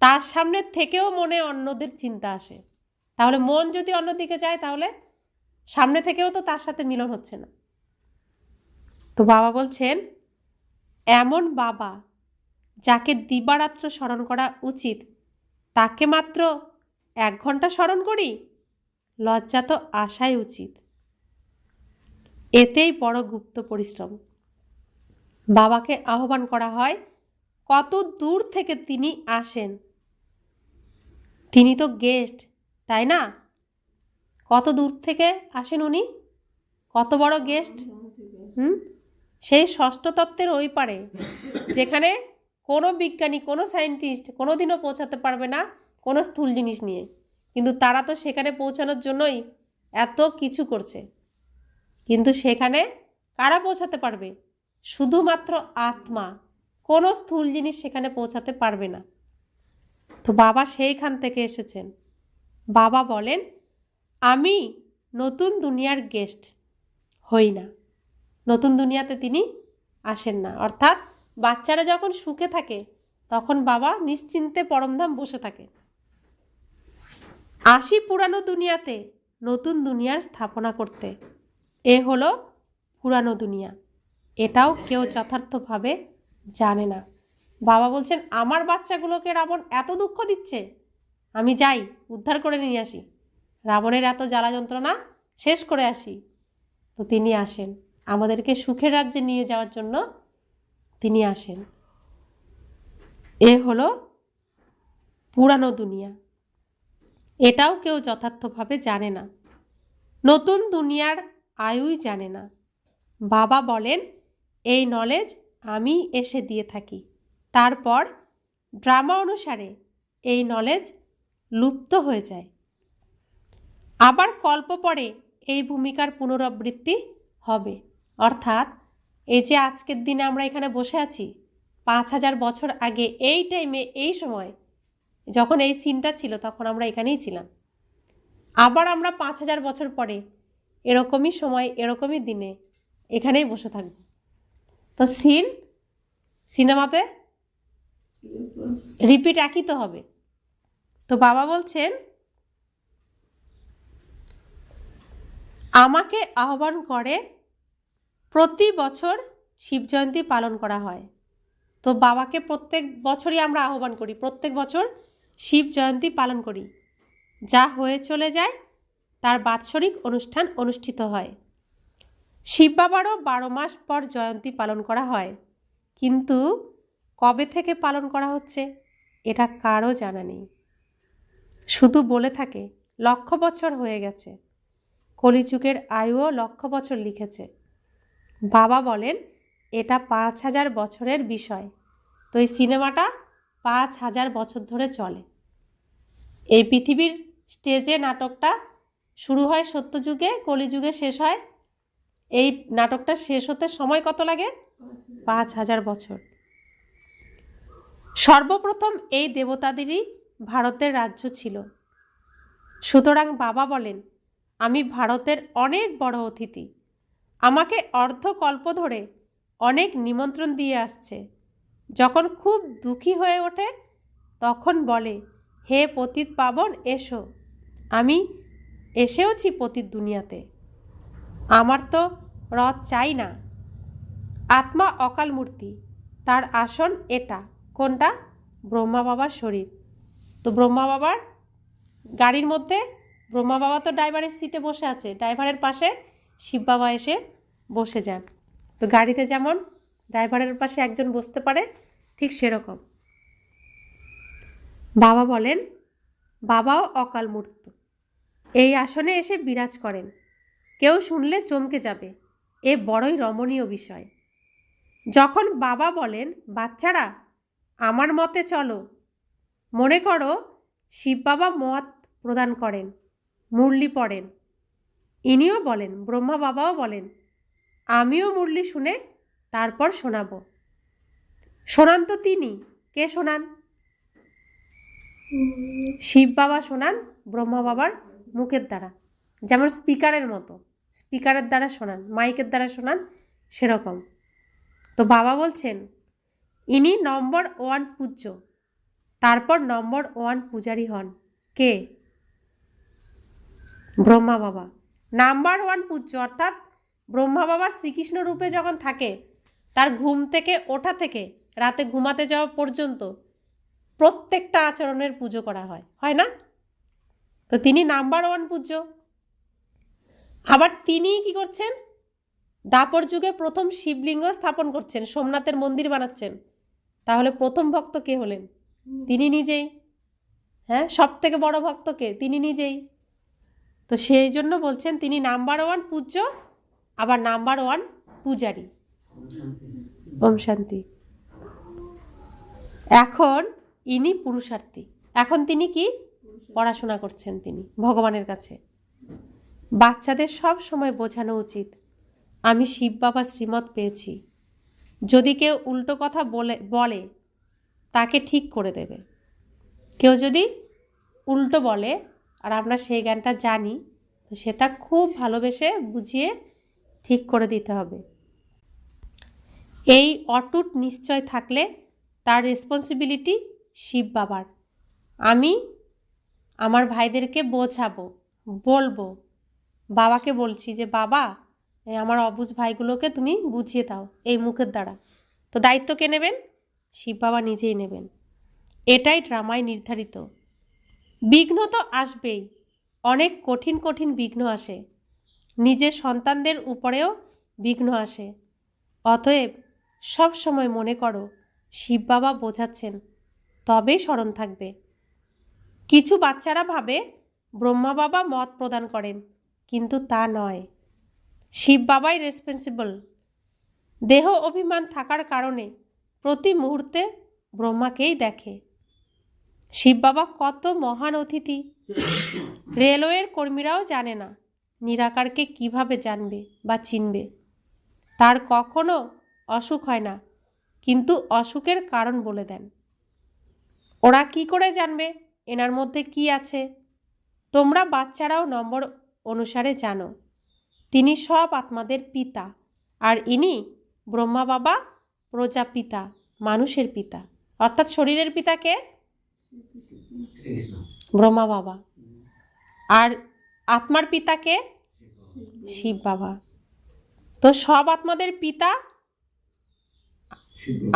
তার সামনে থেকেও মনে অন্যদের চিন্তা আসে, তাহলে মন যদি অন্যদিকে যায় তাহলে সামনে থেকেও তো তার সাথে মিলন হচ্ছে না। তো বাবা বলছেন, এমন বাবা যাকে দিবারাত্র স্মরণ করা উচিত তাকে মাত্র 1 ঘন্টা স্মরণ করি, লজ্জা তো আসাই উচিত। এতেই বড় গুপ্ত পরিশ্রম। বাবাকে আহ্বান করা হয়, কত দূর থেকে তিনি আসেন, তিনি তো গেস্ট, তাই না? কত দূর থেকে আসেন উনি, কত বড় গেস্ট। সেই ষষ্ঠ তত্ত্বের ওই পারে, যেখানে কোনো বিজ্ঞানী, কোনো সায়েন্টিস্ট কোনোদিনও পৌঁছাতে পারবে না কোনো স্থূল জিনিস নিয়ে, কিন্তু তারা তো সেখানে পৌঁছানোর জন্যই এত কিছু করছে। কিন্তু সেখানে কারা পৌঁছাতে পারবে? শুধুমাত্র আত্মা, কোনো স্থূল জিনিস সেখানে পৌঁছাতে পারবে না। তো বাবা সেইখান থেকে এসেছেন। বাবা বলেন, আমি নতুন দুনিয়ার গেস্ট হই না, নতুন দুনিয়াতে তিনি আসেন না। অর্থাৎ বাচ্চারা যখন সুখে থাকে তখন বাবা নিশ্চিন্তে পরমধাম বসে থাকে। আসি পুরানো দুনিয়াতে নতুন দুনিয়ার স্থাপনা করতে, এ হলো পুরানো দুনিয়া। এটাও কেউ যথার্থভাবে জানে না। বাবা বলছেন, আমার বাচ্চাগুলোকে রাবণ এত দুঃখ দিচ্ছে, আমি যাই উদ্ধার করে নিয়ে আসি, রাবণের এত জ্বালা যন্ত্রণা শেষ করে আসি। তো তিনি আসেন আমাদেরকে সুখের রাজ্যে নিয়ে যাওয়ার জন্য, তিনি আসেন। এ হলো পুরানো দুনিয়া। এটাও কেউ যথার্থভাবে জানে না, নতুন দুনিয়ার আয়ুই জানে না। বাবা বলেন, এই নলেজ আমি এসে দিয়ে থাকি, তারপর ড্রামা অনুসারে এই নলেজ লুপ্ত হয়ে যায়, আবার কল্প পরে এই ভূমিকার পুনরাবৃত্তি হবে। অর্থাৎ এই যে আজকের দিনে আমরা এখানে বসে আছি, 5000 বছর আগে এই টাইমে, এই সময় যখন এই সিনটা ছিল তখন আমরা এখানেই ছিলাম। আবার আমরা 5000 বছর পরে এরকমই সময়, এরকমই দিনে এখানেই বসে থাকব। তো সিনেমাতে রিপিট একই তো হবে। তো বাবা বলছেন, আমাকে আহ্বান করে প্রতি বছর শিব জয়ন্তী পালন করা হয়। তো বাবাকে প্রত্যেক বছরই আমরা আহ্বান করি, প্রত্যেক বছর শিব জয়ন্তী পালন করি। যা হয়ে চলে যায় তার বাৎসরিক অনুষ্ঠান অনুষ্ঠিত হয়। শিব বাবারও 12 মাস পর জয়ন্তী পালন করা হয়, কিন্তু কবে থেকে পালন করা হচ্ছে এটা কারও জানা নেই। শুধু বলে থাকে 1,00,000 বছর হয়ে গেছে, কলিযুগের আয়ুও 1,00,000 বছর লিখেছে। বাবা বলেন, এটা 5000 বছরের বিষয়। তো এই সিনেমাটা 5000 বছর ধরে চলে। এই পৃথিবীর স্টেজে নাটকটা শুরু হয় সত্যযুগে, কলিযুগে শেষ হয়। এই নাটকটা শেষ হতে সময় কত লাগে? 5000 বছর। সর্বপ্রথম এই দেবতাদেরই ভারতের রাজ্য ছিল। সুতরাং বাবা বলেন, আমি ভারতের অনেক বড় অতিথি। আমাকে অর্ধকল্প ধরে অনেক নিমন্ত্রণ দিয়ে আসছে। যখন খুব দুঃখী হয়ে ওঠে তখন বলে, হে পতিত পাবন এসো, আমি এসেওছি পতিত দুনিয়াতে। আমার তো রথ চাই না। আত্মা অকাল মূর্তি, তার আসন এটা। কোনটা? ব্রহ্মা বাবার শরীর। তো ব্রহ্মা বাবার গাড়ির মধ্যে ব্রহ্মা বাবা তো ড্রাইভারের সিটে বসে আছে, ড্রাইভারের পাশে শিব বাবা এসে বসে যান। তো গাড়িতে যেমন ড্রাইভারের পাশে একজন বসতে পারে, ঠিক সেরকম বাবা বলেন, বাবাও অকাল মূর্ত, এই আসনে এসে বিরাজ করেন। কেউ শুনলে চমকে যাবে, এ বড়ই রমণীয় বিষয়। যখন বাবা বলেন, বাচ্চারা আমার মতে চলো, মনে করো শিব বাবা মত প্রদান করেন, মুরলি পড়েন। ইনিও বলেন, ব্রহ্মা বাবাও বলেন, আমিও মুরলি শুনে তারপর শোনাবো। শোনান তো তিনি। কে শোনান? শিব বাবা শোনান ব্রহ্মা বাবার মুখের দ্বারা, যেমন স্পিকারের মতো, স্পিকারের দ্বারা শোনান, মাইকের দ্বারা শোনান, সেরকম। তো বাবা বলছেন ইনি নম্বর 1 পূজ্য, তারপর নম্বর 1 পূজারী হন। কে? ব্রহ্মা বাবা নাম্বার 1 পূজ্য, অর্থাৎ ব্রহ্মা বাবা শ্রীকৃষ্ণ রূপে যখন থাকে, তার ঘুম থেকে ওঠা থেকে রাতে ঘুমাতে যাওয়া পর্যন্ত প্রত্যেকটা আচরণের পুজো করা হয়, হয় না? তো তিনি নাম্বার 1 পূজ্য। আবার তিনি কি করছেন? দাপর যুগে প্রথম শিবলিঙ্গ স্থাপন করছেন, সোমনাথের মন্দির বানাচ্ছেন। তাহলে প্রথম ভক্ত কে হলেন? তিনি নিজেই। হ্যাঁ, সব থেকে বড় ভক্ত কে? তিনি নিজেই। তো সেই জন্য বলছেন তিনি নাম্বার 1 পূজ্য, আবার নাম্বার 1 পূজারী। ওম শান্তি। এখন ইনি পুরুষার্থী। এখন তিনি কি পড়াশোনা করছেন? তিনি ভগবানের কাছে। বাচ্চাদের সব সময় বোঝানো উচিত আমি শিব বাবা শ্রীমত পেয়েছি। যদি কেউ উল্টো কথা বলে তাকে ঠিক করে দেবে। কেউ যদি উল্টো বলে আর আমরা সেই জ্ঞানটা জানি, তো সেটা খুব ভালোবেসে বুঝিয়ে ঠিক করে দিতে হবে। এই অটুট নিশ্চয় থাকলে তার রেসপন্সিবিলিটি শিব বাবার। আমি আমার ভাইদেরকে বোঝাবো, বলবো, বাবাকে বলছি যে বাবা আমার অবুঝ ভাইগুলোকে তুমি বুঝিয়ে দাও এই মুখের দ্বারা। তো দায়িত্ব কে নেবেন? শিব বাবা নিজেই নেবেন। এটাই ড্রামায় নির্ধারিত। বিঘ্ন তো আসবেই, অনেক কঠিন কঠিন বিঘ্ন আসে, নিজের সন্তানদের উপরেও বিঘ্ন আসে। অতএব সব সময় মনে করো শিব বাবা বোঝাচ্ছেন, তবেই স্মরণ থাকবে। কিছু বাচ্চারা ভাবে ব্রহ্মা বাবা মত প্রদান করেন, কিন্তু তা নয়। শিব বাবাই রেসপন্সিবল। দেহ অভিমান থাকার কারণে প্রতি মুহূর্তে ব্রহ্মাকেই দেখে। শিব বাবা কত মহান অতিথি, রেলওয়ের কর্মীরাও জানে না নিরাকারকে কিভাবে জানবে বা চিনবে। তার কখনো অসুখ হয় না, কিন্তু অসুখের কারণ বলে দেন। ওরা কি করে জানবে এনার মধ্যে কি আছে? তোমরা বাচ্চারাও নম্বর অনুসারে জানো তিনি সব আত্মাদের পিতা, আর ইনি ব্রহ্মা বাবা প্রজাপিতা, মানুষের পিতা। অর্থাৎ শরীরের পিতাকে ব্রহ্মা বাবা, আর আত্মার পিতাকে শিব বাবা। তো সব আত্মাদের পিতা,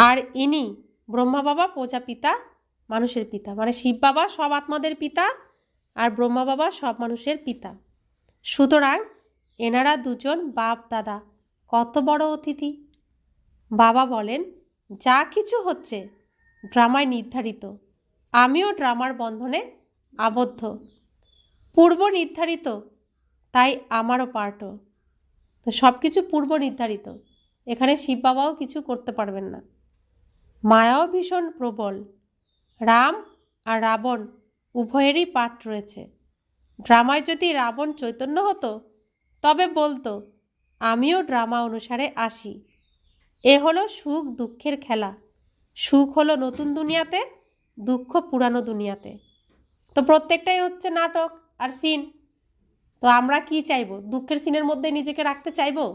আর ইনি ব্রহ্মা বাবা প্রজাপিতা, মানুষের পিতা। মানে শিব বাবা সব আত্মাদের পিতা, আর ব্রহ্মা বাবা সব মানুষের পিতা। সুতরাং এনারা দুজন বাপ দাদা কত বড় অতিথি। বাবা বলেন যা কিছু হচ্ছে ড্রামায় নির্ধারিত, আমিও ড্রামার বন্ধনে আবদ্ধ, পূর্ব নির্ধারিত, তাই আমারও পার্টও। তো সব কিছু পূর্ব নির্ধারিত, এখানে শিব বাবাও কিছু করতে পারবেন না। মায়াও ভীষণ প্রবল, রাম আর রাবণ উভয়েরই পাঠ রয়েছে। ড্রামায় যদি রাবণ চৈতন্য হতো তবে বলতো আমিও ড্রামা অনুসারে আসি। এ হলো সুখ দুঃখের খেলা, সুখ হলো নতুন দুনিয়াতে, দুঃখ পুরানো দুনিয়াতে। তো প্রত্যেকটাই হচ্ছে নাটক আর সিন। তো আমরা কি চাইবো? দুঃখের সিনের মধ্যে নিজেকে রাখতে চাইবো?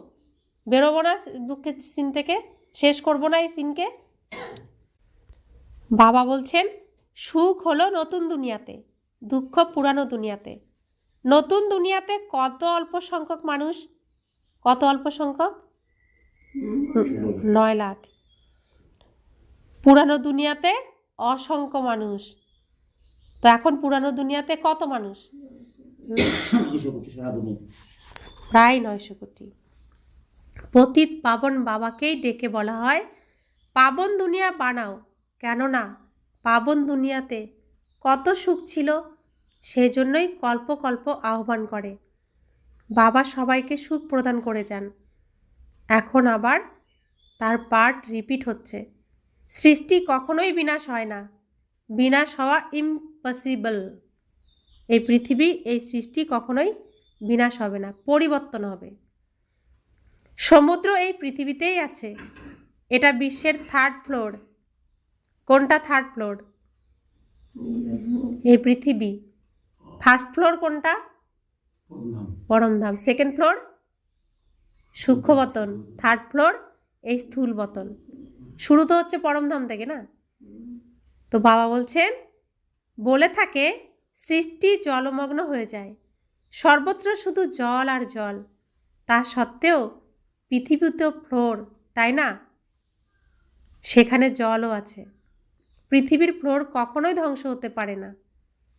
বেরোবো না দুঃখের সিন থেকে? শেষ করবো না এই সিনকে? বাবা বলছেন সুখ হলো নতুন দুনিয়াতে, দুঃখ পুরানো দুনিয়াতে। নতুন দুনিয়াতে কত অল্প সংখ্যক মানুষ, কত অল্প সংখ্যক? 9 লাখ। পুরানো দুনিয়াতে অসংখ্য মানুষ। তো এখন পুরানো দুনিয়াতে কত মানুষ? প্রায় 900 কোটি। পতিত পাবন বাবাকেই ডেকে বলা হয় পাবন দুনিয়া বানাও, কেননা পাবন দুনিয়াতে কত সুখ ছিল, সেই জন্যই কল্প কল্প আহ্বান করে। বাবা সবাইকে সুখ প্রদান করে যান। এখন আবার তার পার্ট রিপিট হচ্ছে। সৃষ্টি কখনোই বিনাশ হয় না, বিনাশ হওয়া ইম্পসিবল। এই পৃথিবী, এই সৃষ্টি কখনোই বিনাশ হবে না, পরিবর্তন হবে। সমুদ্র এই পৃথিবীতেই আছে, এটা বিশ্বের 3rd ফ্লোর, কোনটা থার্ড ফ্লোর? এই পৃথিবী। ফার্স্ট ফ্লোর কোনটা? পরমধাম। সেকেন্ড ফ্লোর সূক্ষ্মবতন। থার্ড ফ্লোর এই স্থূল বতন। শুরু তো হচ্ছে পরমধাম থেকে না? তো বাবা বলছেন, বলে থাকে সৃষ্টি জলমগ্ন হয়ে যায়, সর্বত্র শুধু জল আর জল। তা সত্ত্বেও পৃথিবীতেও ফ্লোর, তাই না? সেখানে জলও আছে। পৃথিবীর ফ্লোর কখনোই ধ্বংস হতে পারে না,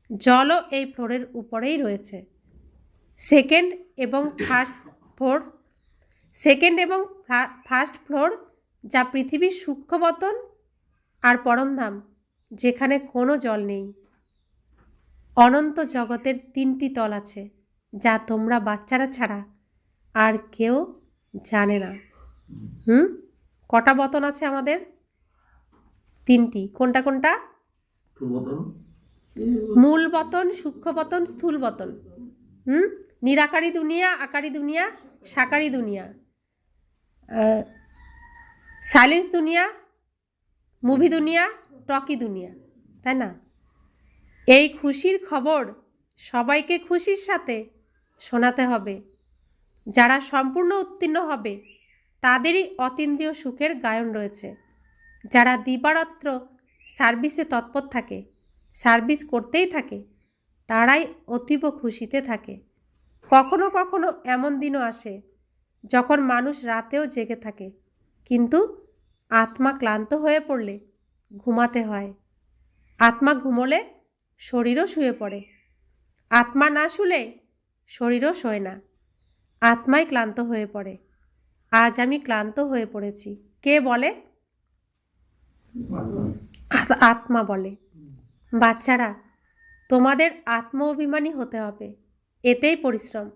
জলও এই ফ্লোরের উপরেই রয়েছে। সেকেন্ড এবং ফার্স্ট ফ্লোর যা পৃথিবীর সূক্ষ্মবতন আর পরমধাম, যেখানে কোনো জল নেই। অনন্ত জগতের 3টি তল আছে, যা তোমরা বাচ্চারা ছাড়া আর কেউ জানে না। কটা বতন আছে আমাদের? 3টি। কোনটা কোনটা? মূল বতন, সূক্ষ্ম বতন, স্থূল বতন। নিরাকারী দুনিয়া, আকারী দুনিয়া, সাকারী দুনিয়া, সাইলেন্স দুনিয়া, মুভি দুনিয়া, টকি দুনিয়া, তাই না? এই খুশির খবর সবাইকে খুশির সাথে শোনাতে হবে। যারা সম্পূর্ণ উত্তীর্ণ হবে তাদেরই অতীন্দ্রিয় সুখের গায়ন রয়েছে। যারা দিবারাত্র সার্ভিসে তৎপর থাকে, সার্ভিস করতেই থাকে, তারাই অতীব খুশিতে থাকে। কখনো কখনো এমন দিনও আসে যখন মানুষ রাতেও জেগে থাকে, কিন্তু আত্মা ক্লান্ত হয়ে পড়লে ঘুমাতে হয়। আত্মা ঘুমোলে শরীরও শুয়ে পড়ে, আত্মা না শুলে শরীরও শোয় না। আত্মাই ক্লান্ত হয়ে পড়ে। আজ আমি ক্লান্ত হয়ে পড়েছি, কে বলে? আত্মা বলে। বাচ্চারা, তোমাদের আত্ম অভিমানী হতে হবে, এতেই পরিশ্রম।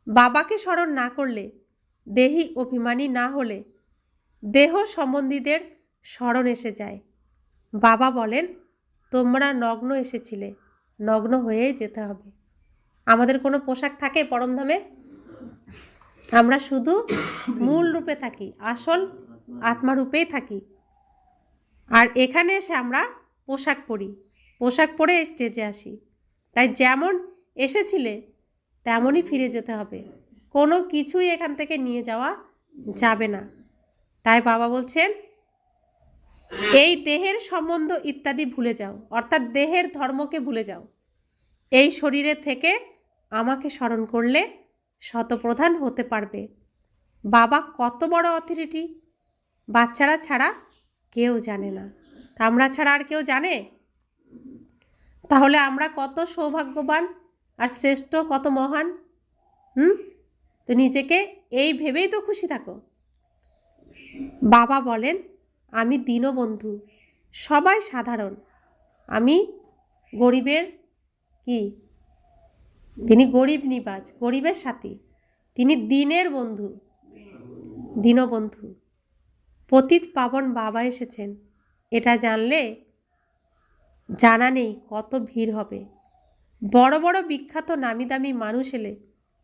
বাবাকে স্মরণ না করলে, দেহি অভিমানী না হলে দেহ সম্বন্ধীদের স্মরণ এসে যায়। বাবা বলেন, তোমরা নগ্ন এসেছিলে, নগ্ন হয়েই যেতে হবে। আমাদের কোনো পোশাক থাকে পরমধামে? আমরা শুধু মূল রূপে থাকি, আসল আত্মারূপেই থাকি। আর এখানে এসে আমরা পোশাক পরি, পোশাক পরে স্টেজে আসি। তাই যেমন এসেছিলে তেমনই ফিরে যেতে হবে, কোনো কিছুই এখান থেকে নিয়ে যাওয়া যাবে না। তাই বাবা বলছেন, এই দেহের সম্বন্ধ ইত্যাদি ভুলে যাও, অর্থাৎ দেহের ধর্মকে ভুলে যাও। এই শরীরে থেকে আমাকে স্মরণ করলে শতপ্রধান হতে পারবে। বাবা কত বড় অথরিটি, বাচ্চারা ছাড়া কেউ জানে না। আমরা ছাড়া আর কেউ জানে? তাহলে আমরা কত সৌভাগ্যবান আর শ্রেষ্ঠ, কত মহান। তো নিজেকে এই ভেবেই তো খুশি থাকো। বাবা বলেন, আমি দীনবন্ধু, সবাই সাধারণ। আমি গরিবের কি? তিনি গরিব নিবাজ, গরিবের সাথী। তিনি দিনের বন্ধু, দীনবন্ধু। পতিত পাবন বাবা এসেছেন, এটা জানলে জানা নেই কত ভিড় হবে। বড় বড় বিখ্যাত নামি দামি মানুষ এলে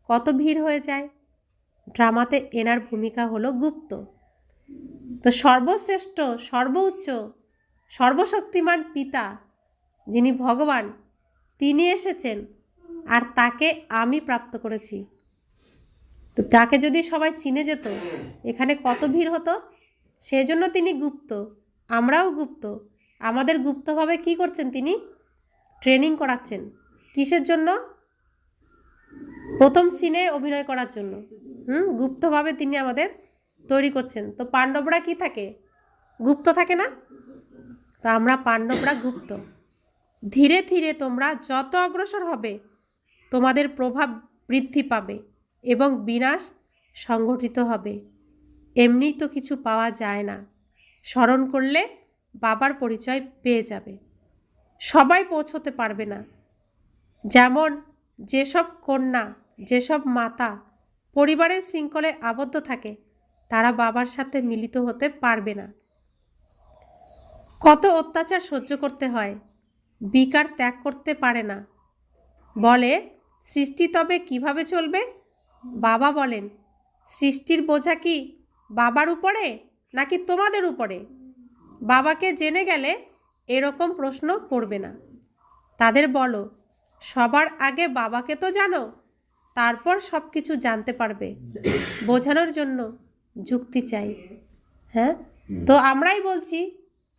কত ভিড় হয়ে যায়। ড্রামাতে এনার ভূমিকা হলো গুপ্ত। তো সর্বশ্রেষ্ঠ, সর্বোচ্চ, সর্বশক্তিমান পিতা যিনি ভগবান, তিনি এসেছেন, আর তাকে আমি প্রাপ্ত করেছি। তো তাকে যদি সবাই চিনে যেত, এখানে কত ভিড় হতো। সেজন্য তিনি গুপ্ত, আমরাও গুপ্ত। আমাদের গুপ্তভাবে কি করছেন? তিনি ট্রেনিং করাচ্ছেন। কিসের জন্য? প্রথম সিনে অভিনয় করার জন্য। গুপ্তভাবে তিনি আমাদের তৈরি করছেন। তো পাণ্ডবরা কি থাকে? গুপ্ত থাকে না? তো আমরা পাণ্ডবরা গুপ্ত। ধীরে ধীরে তোমরা যত অগ্রসর হবে তোমাদের প্রভাব বৃদ্ধি পাবে এবং বিনাশ সংঘটিত হবে। এমনি তো কিছু পাওয়া যায় না, স্মরণ করলে বাবার পরিচয় পেয়ে যাবে। সবাই পৌঁছতে পারবে না। যেমন যেসব কন্যা, যেসব মাতা পরিবারের শৃঙ্খলে আবদ্ধ থাকে, তারা বাবার সাথে মিলিত হতে পারবে না। কত অত্যাচার সহ্য করতে হয়, বিকার ত্যাগ করতে পারে না। বলে, সৃষ্টি তবে কিভাবে চলবে? বাবা বলেন, সৃষ্টির বোঝা কি বাবার উপরে নাকি তোমাদের উপরে? বাবাকে জেনে গেলে এরকম প্রশ্ন করবে না। তাদের বলো, সবার আগে বাবাকে তো জানো, তারপর সব কিছু জানতে পারবে। বোঝানোর জন্য যুক্তি চাই। হ্যাঁ, তো আমরাই বলছি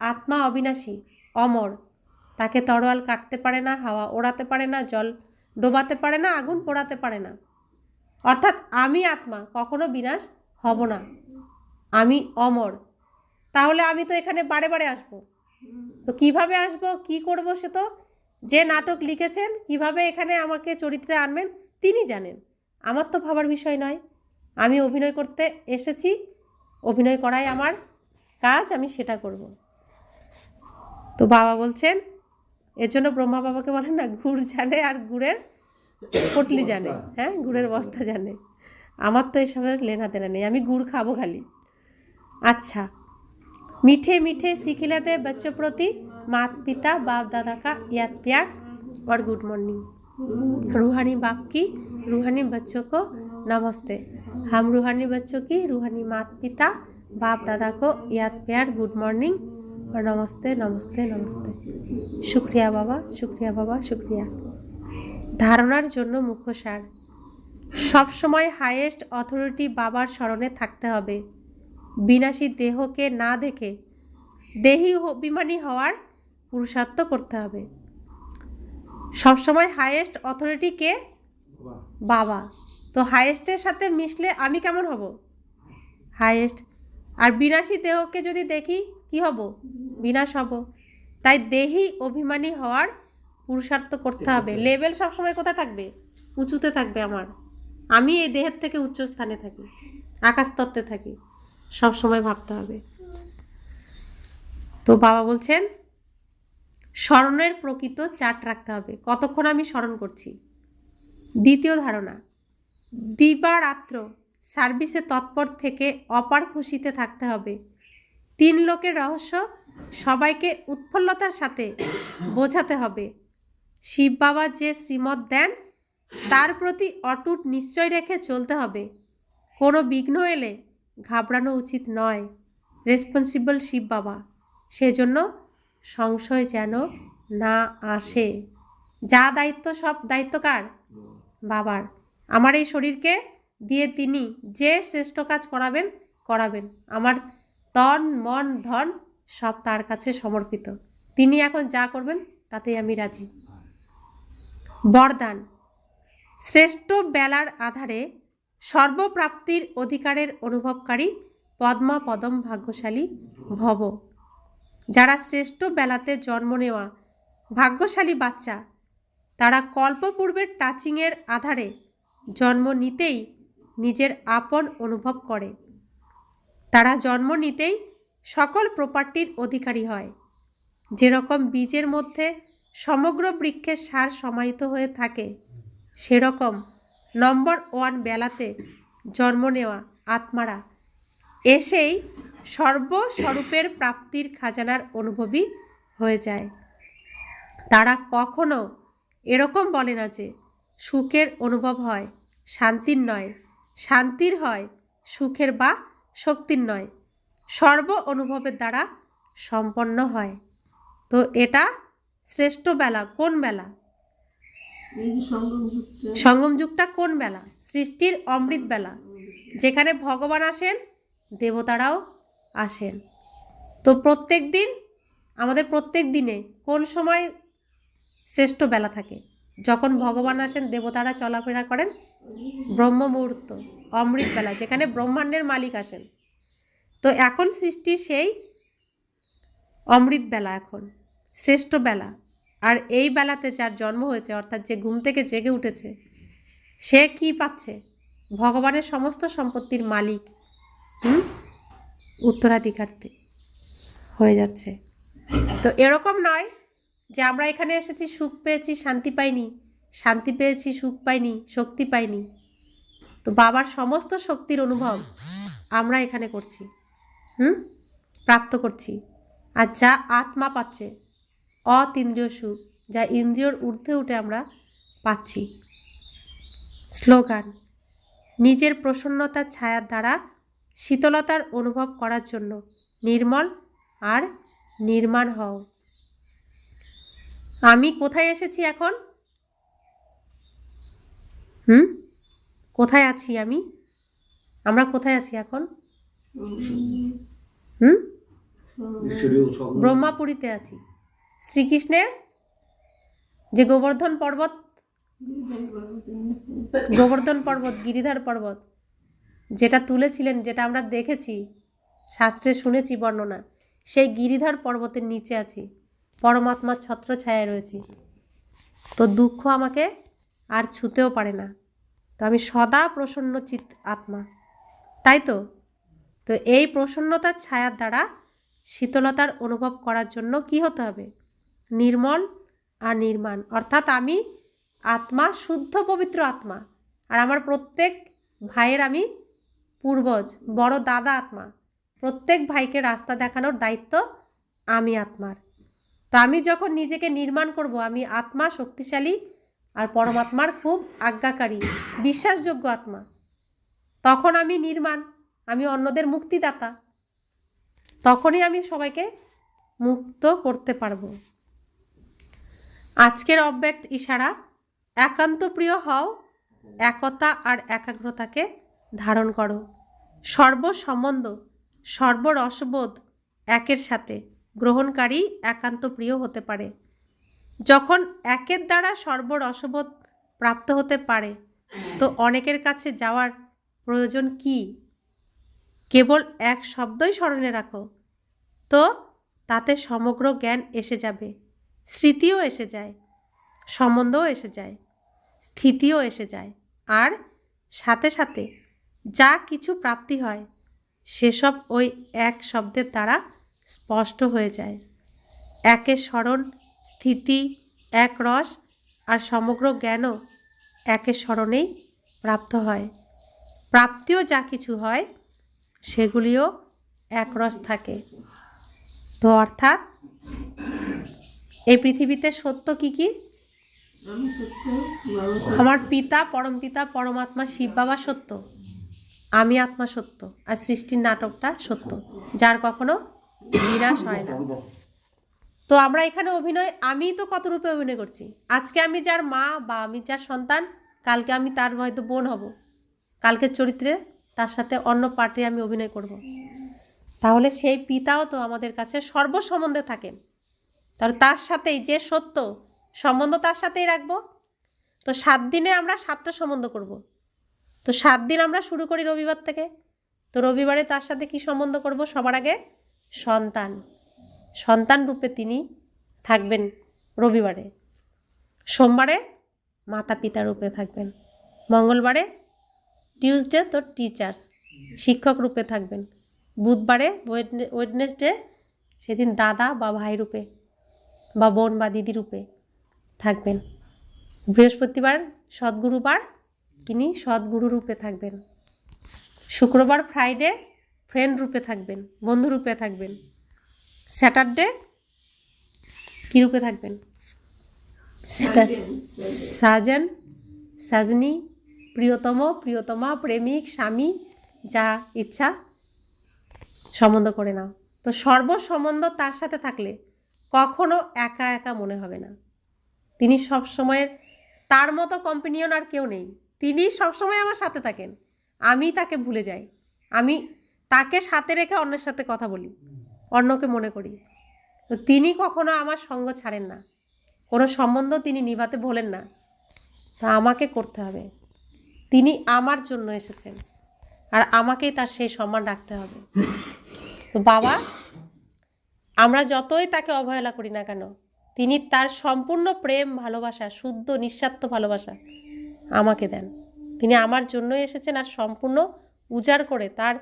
আত্মা অবিনাশী, অমর। তাকে তরোয়াল কাটতে পারে না, হাওয়া ওড়াতে পারে না, জল ডোবাতে পারে না, আগুন পোড়াতে পারে না। অর্থাৎ আমি আত্মা, কখনো বিনাশ হব না, আমি অমর। তাহলে আমি তো এখানে বারে বারে আসবো। তো কিভাবে আসবো, কি করব, সে তো যে নাটক লিখেছেন, কিভাবে এখানে আমাকে চরিত্রে আনবেন তিনি জানেন। আমার তো ভাবার বিষয় নয়। আমি অভিনয় করতে এসেছি, অভিনয় করাই আমার কাজ, আমি সেটা করব। তো বাবা বলছেন, এর জন্য ব্রহ্মা বাবাকে বলেন না, গুড় জানে আর গুড়ের পটলি জানে। হ্যাঁ, গুড়ের বস্তা জানে। আমার তো এসবের লেনা দেনা নেই, আমি গুড় খাবো খালি। अच्छा, मीठे मीठे सिखिलाते बच्चों प्रति माता पिता बाप दादा का याद प्यार और गुड मॉर्निंग। रूहानी बाप की रूहानी बच्चों को नमस्ते। हम रूहानी बच्चों की रूहानी माता पिता बाप दादा को याद प्यार, गुड मॉर्निंग और नमस्ते नमस्ते नमस्ते। शुक्रिया बाबा, शुक्रिया बाबा, शुक्रिया। धारणार জন্য মুখ্য সার, সব সময় হাইয়েস্ট অথরিটি বাবার স্মরণে থাকতে হবে। বিনাশী দেহকে না দেখে দেহি অভিমানী হওয়ার পুরুষার্থ করতে হবে। সবসময় হাইয়েস্ট অথরিটি কে? বাবা। তো হাইয়েস্টের সাথে মিশলে আমি কেমন হব? হাইয়েস্ট। আর বিনাশী দেহকে যদি দেখি কি হব? বিনাশ হব। তাই দেহি অভিমানী হওয়ার পুরুষার্থ করতে হবে। লেভেল সবসময় কোথায় থাকবে? উঁচুতে থাকবে আমার। আমি এই দেহের থেকে উচ্চ স্থানে থাকি, আকাশতত্ত্বে থাকি, সব সময় ভাবতে হবে। তো বাবা বলছেন স্মরণের প্রকৃত চার্ট রাখতে হবে, কতক্ষণ আমি স্মরণ করছি। দ্বিতীয় ধারণা, দিবারাত্র সার্ভিসে তৎপর থেকে অপার খুশিতে থাকতে হবে। 3 লোকের রহস্য সবাইকে উৎফুল্লতার সাথে বোঝাতে হবে। শিব বাবা যে শ্রীমত দেন তার প্রতি অটুট নিশ্চয় রেখে চলতে হবে। কোনো বিঘ্ন এলে ঘাবড়ানো উচিত নয়। রেসপন্সিবল শিব বাবা, সেজন্য সংশয় যেন না আসে। যা দায়িত্ব সব দায়িত্ব কার? বাবার। আমার এই শরীরকে দিয়ে তিনি যে শ্রেষ্ঠ কাজ করাবেন করাবেন। আমার তন মন ধন সব তার কাছে সমর্পিত। তিনি এখন যা করবেন তাতেই আমি রাজি। বরদান, শ্রেষ্ঠ বেলার আধারে সর্বপ্রাপ্তির অধিকারের অনুভবকারী পদ্মা পদম ভাগ্যশালী ভব। যারা শ্রেষ্ঠ বেলাতে জন্ম নেওয়া ভাগ্যশালী বাচ্চা, তারা কল্পপূর্বের টাচিংয়ের আধারে জন্ম নিতেই নিজের আপন অনুভব করে। তারা জন্ম নিতেই সকল প্রপার্টির অধিকারী হয়। যেরকম বীজের মধ্যে সমগ্র বৃক্ষের সার সমাহিত হয়ে থাকে, সেরকম নম্বর 1 বেলাতে জন্ম নেওয়া আত্মারা এসেই সর্বস্বরূপের প্রাপ্তির খাজানার অনুভবী হয়ে যায়। তারা কখনো এরকম বলে না যে সুখের অনুভব হয়, শান্তির নয়, শান্তির হয় সুখের বা শক্তির নয়, সর্ব অনুভবের দ্বারা সম্পন্ন হয়। তো এটা শ্রেষ্ঠ বেলা। কোন বেলা? সঙ্গম যুগটা কোন বেলা? সৃষ্টির অমৃত বেলা, যেখানে ভগবান আসেন, দেবতারাও আসেন। তো প্রত্যেক দিন, আমাদের প্রত্যেক দিনে কোন সময় শ্রেষ্ঠ বেলা থাকে? যখন ভগবান আসেন, দেবতারা চলাফেরা করেন, ব্রহ্ম মুহূর্ত, অমৃত বেলা, যেখানে ব্রহ্মাণ্ডের মালিক আসেন। তো এখন সৃষ্টির সেই অমৃত বেলা, এখন শ্রেষ্ঠ বেলা। আর এই বেলাতে যার জন্ম হয়েছে, অর্থাৎ যে ঘুম থেকে জেগে উঠেছে, সে কি পাচ্ছে? ভগবানের সমস্ত সম্পত্তির মালিক, উত্তরাধিকারী হয়ে যাচ্ছে। তো এরকম নয় যে আমরা এখানে এসেছি সুখ পেয়েছি শান্তি পাইনি, শান্তি পেয়েছি সুখ পাইনি, শক্তি পাইনি। তো বাবার সমস্ত শক্তির অনুভব আমরা এখানে করছি, প্রাপ্ত করছি। আর যা আত্মা পাচ্ছে অতীন্দ্রিয় সুখ, যা ইন্দ্রিয়র ঊর্ধ্বে উঠে আমরা পাচ্ছি। স্লোগান, নিজের প্রসন্নতার ছায়ার দ্বারা শীতলতার অনুভব করার জন্য নির্মল আর নির্মাণ হও। আমি কোথায় এসেছি এখন? কোথায় আছি আমি? আমরা কোথায় আছি এখন? ব্রহ্মাপুরীতে আছি। শ্রীকৃষ্ণের যে গোবর্ধন পর্বত, গিরিধার পর্বত যেটা তুলেছিলেন, যেটা আমরা দেখেছি, শাস্ত্রে শুনেছি বর্ণনা, সেই গিরিধার পর্বতের নিচে আছি, পরমাত্মার ছত্র ছায়া রয়েছি। তো দুঃখ আমাকে আর ছুতেও পারে না। তো আমি সদা প্রসন্ন চিত আত্মা, তাই তো। তো এই প্রসন্নতার ছায়ার দ্বারা শীতলতার অনুভব করার জন্য কি হতে হবে? নির্মল আর নির্মাণ, অর্থাৎ আমি আত্মা, শুদ্ধ পবিত্র আত্মা। আর আমার প্রত্যেক ভাইয়ের আমি পূর্বজ, বড় দাদা আত্মা। প্রত্যেক ভাইকে রাস্তা দেখানোর দায়িত্ব আমি আত্মার। তো আমি যখন নিজেকে নির্মাণ করব, আমি আত্মা শক্তিশালী আর পরমাত্মার খুব আজ্ঞাকারী, বিশ্বাসযোগ্য আত্মা, তখন আমি নির্মাণ, আমি অন্যদের মুক্তিদাতা, তখনই আমি সবাইকে মুক্ত করতে পারবো। আজকের অব্যক্ত ইশারা, একান্ত প্রিয় হও, একতা আর একাগ্রতাকে ধারণ করো। সর্বসম্বন্ধ, সর্বরসবোধ একের সাথে গ্রহণকারী একান্ত প্রিয় হতে পারে। যখন একের দ্বারা সর্বরসবোধ প্রাপ্ত হতে পারে, তো অনেকের কাছে যাওয়ার প্রয়োজন কি? কেবল এক শব্দই স্মরণে রাখো, তো তাতে সমগ্র জ্ঞান এসে যাবে, স্মৃতিও এসে যায়, সম্বন্ধও এসে যায়, স্থিতিও এসে যায়, আর সাথে সাথে যা কিছু প্রাপ্তি হয় সেসব ওই এক শব্দের দ্বারা স্পষ্ট হয়ে যায়। একে স্মরণ, স্থিতি, এক রস আর সমগ্র জ্ঞানও একে স্মরণেই প্রাপ্ত হয়। প্রাপ্তিও যা কিছু হয় সেগুলিও এক রস থাকে। তো অর্থাৎ এই পৃথিবীতে সত্য কি কি? আমার পিতা, পরমপিতা, পরমাত্মা শিব বাবা সত্য, আমি আত্মা সত্য, আর সৃষ্টির নাটকটা সত্য, যার কখনো বিনাশ হয় না। তো আমরা এখানে অভিনয়, আমি তো কত রূপে অভিনয় করছি। আজকে আমি যার মা বা আমি যার সন্তান, কালকে আমি তার হয়তো বোন হব, কালকের চরিত্রে তার সাথে অন্য পার্টে আমি অভিনয় করব। তাহলে সেই পিতাও তো আমাদের কাছে সর্বসম্বন্ধে থাকেন, তাহলে তার সাথেই যে সত্য সম্বন্ধ তার সাথেই রাখবো। তো 7 দিনে আমরা 7টা সম্বন্ধ করব। তো 7 দিন আমরা শুরু করি রবিবার থেকে। তো রবিবারে তার সাথে কি সম্বন্ধ করব? সবার আগে সন্তান, সন্তান রূপে তিনি থাকবেন রবিবারে। সোমবারে মাতা পিতা রূপে থাকবেন। মঙ্গলবারে টিউসডে তো টিচার্স, শিক্ষক রূপে থাকবেন। বুধবারে ওয়েডনেসডে সেদিন দাদা বা ভাই রূপে বা বোন বা দিদি রূপে থাকবেন। বৃহস্পতিবার সদ্গুরুবার, তিনি সদ্গুরু রূপে থাকবেন। শুক্রবার ফ্রাইডে ফ্রেন্ড রূপে থাকবেন, বন্ধু রূপে থাকবেন। স্যাটারডে কী রূপে থাকবেন? সাজন, সাজনি, প্রিয়তম, প্রিয়তমা, প্রেমিক, স্বামী, যা ইচ্ছা সম্বন্ধ করে নাও। তো সর্বসম্বন্ধ তার সাথে থাকলে কখনো একা একা মনে হবে না। তিনি সব সময়ের, তার মতো কম্পেনিয়ন আর কেউ নেই। তিনি সবসময় আমার সাথে থাকেন, আমি তাকে ভুলে যাই, আমি তাকে সাথে রেখে অন্যের সাথে কথা বলি, অন্যকে মনে করি। তো তিনি কখনো আমার সঙ্গ ছাড়েন না, কোনো সম্বন্ধ তিনি নিভাতে ভোলেন না। তা আমাকে করতে হবে, তিনি আমার জন্য এসেছেন আর আমাকেই তার সেই সম্মান রাখতে হবে। তো বাবা, আমরা যতই তাকে অবহেলা করি না কেন, তিনি তার সম্পূর্ণ প্রেম, ভালোবাসা, শুদ্ধ নিঃস্বার্থ ভালোবাসা আমাকে দেন। তিনি আমার জন্যই এসেছেন আর সম্পূর্ণ উজাড় করে তার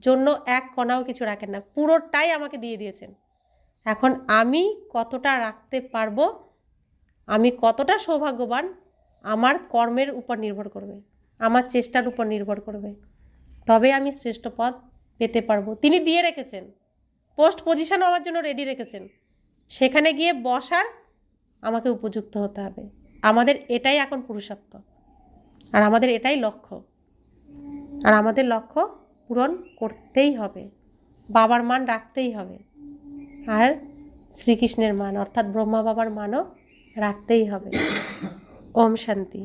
জন্য এক কণাও কিছু রাখেন না, পুরোটাই আমাকে দিয়ে দিয়েছেন। এখন আমি কতটা রাখতে পারবো, আমি কতটা সৌভাগ্যবান, আমার কর্মের উপর নির্ভর করবে, আমার চেষ্টার উপর নির্ভর করবে। তবে আমি শ্রেষ্ঠ পদ পেতে পারবো। তিনি দিয়ে রেখেছেন, পোস্ট পজিশনও আমার জন্য রেডি রেখেছেন, সেখানে গিয়ে বসার আমাকে উপযুক্ত হতে হবে। আমাদের এটাই এখন পুরুষার্থ, আর আমাদের এটাই লক্ষ্য, আর আমাদের লক্ষ্য পূরণ করতেই হবে। বাবার মান রাখতেই হবে, আর শ্রীকৃষ্ণের মান অর্থাৎ ব্রহ্মা বাবার মানও রাখতেই হবে। ওম শান্তি।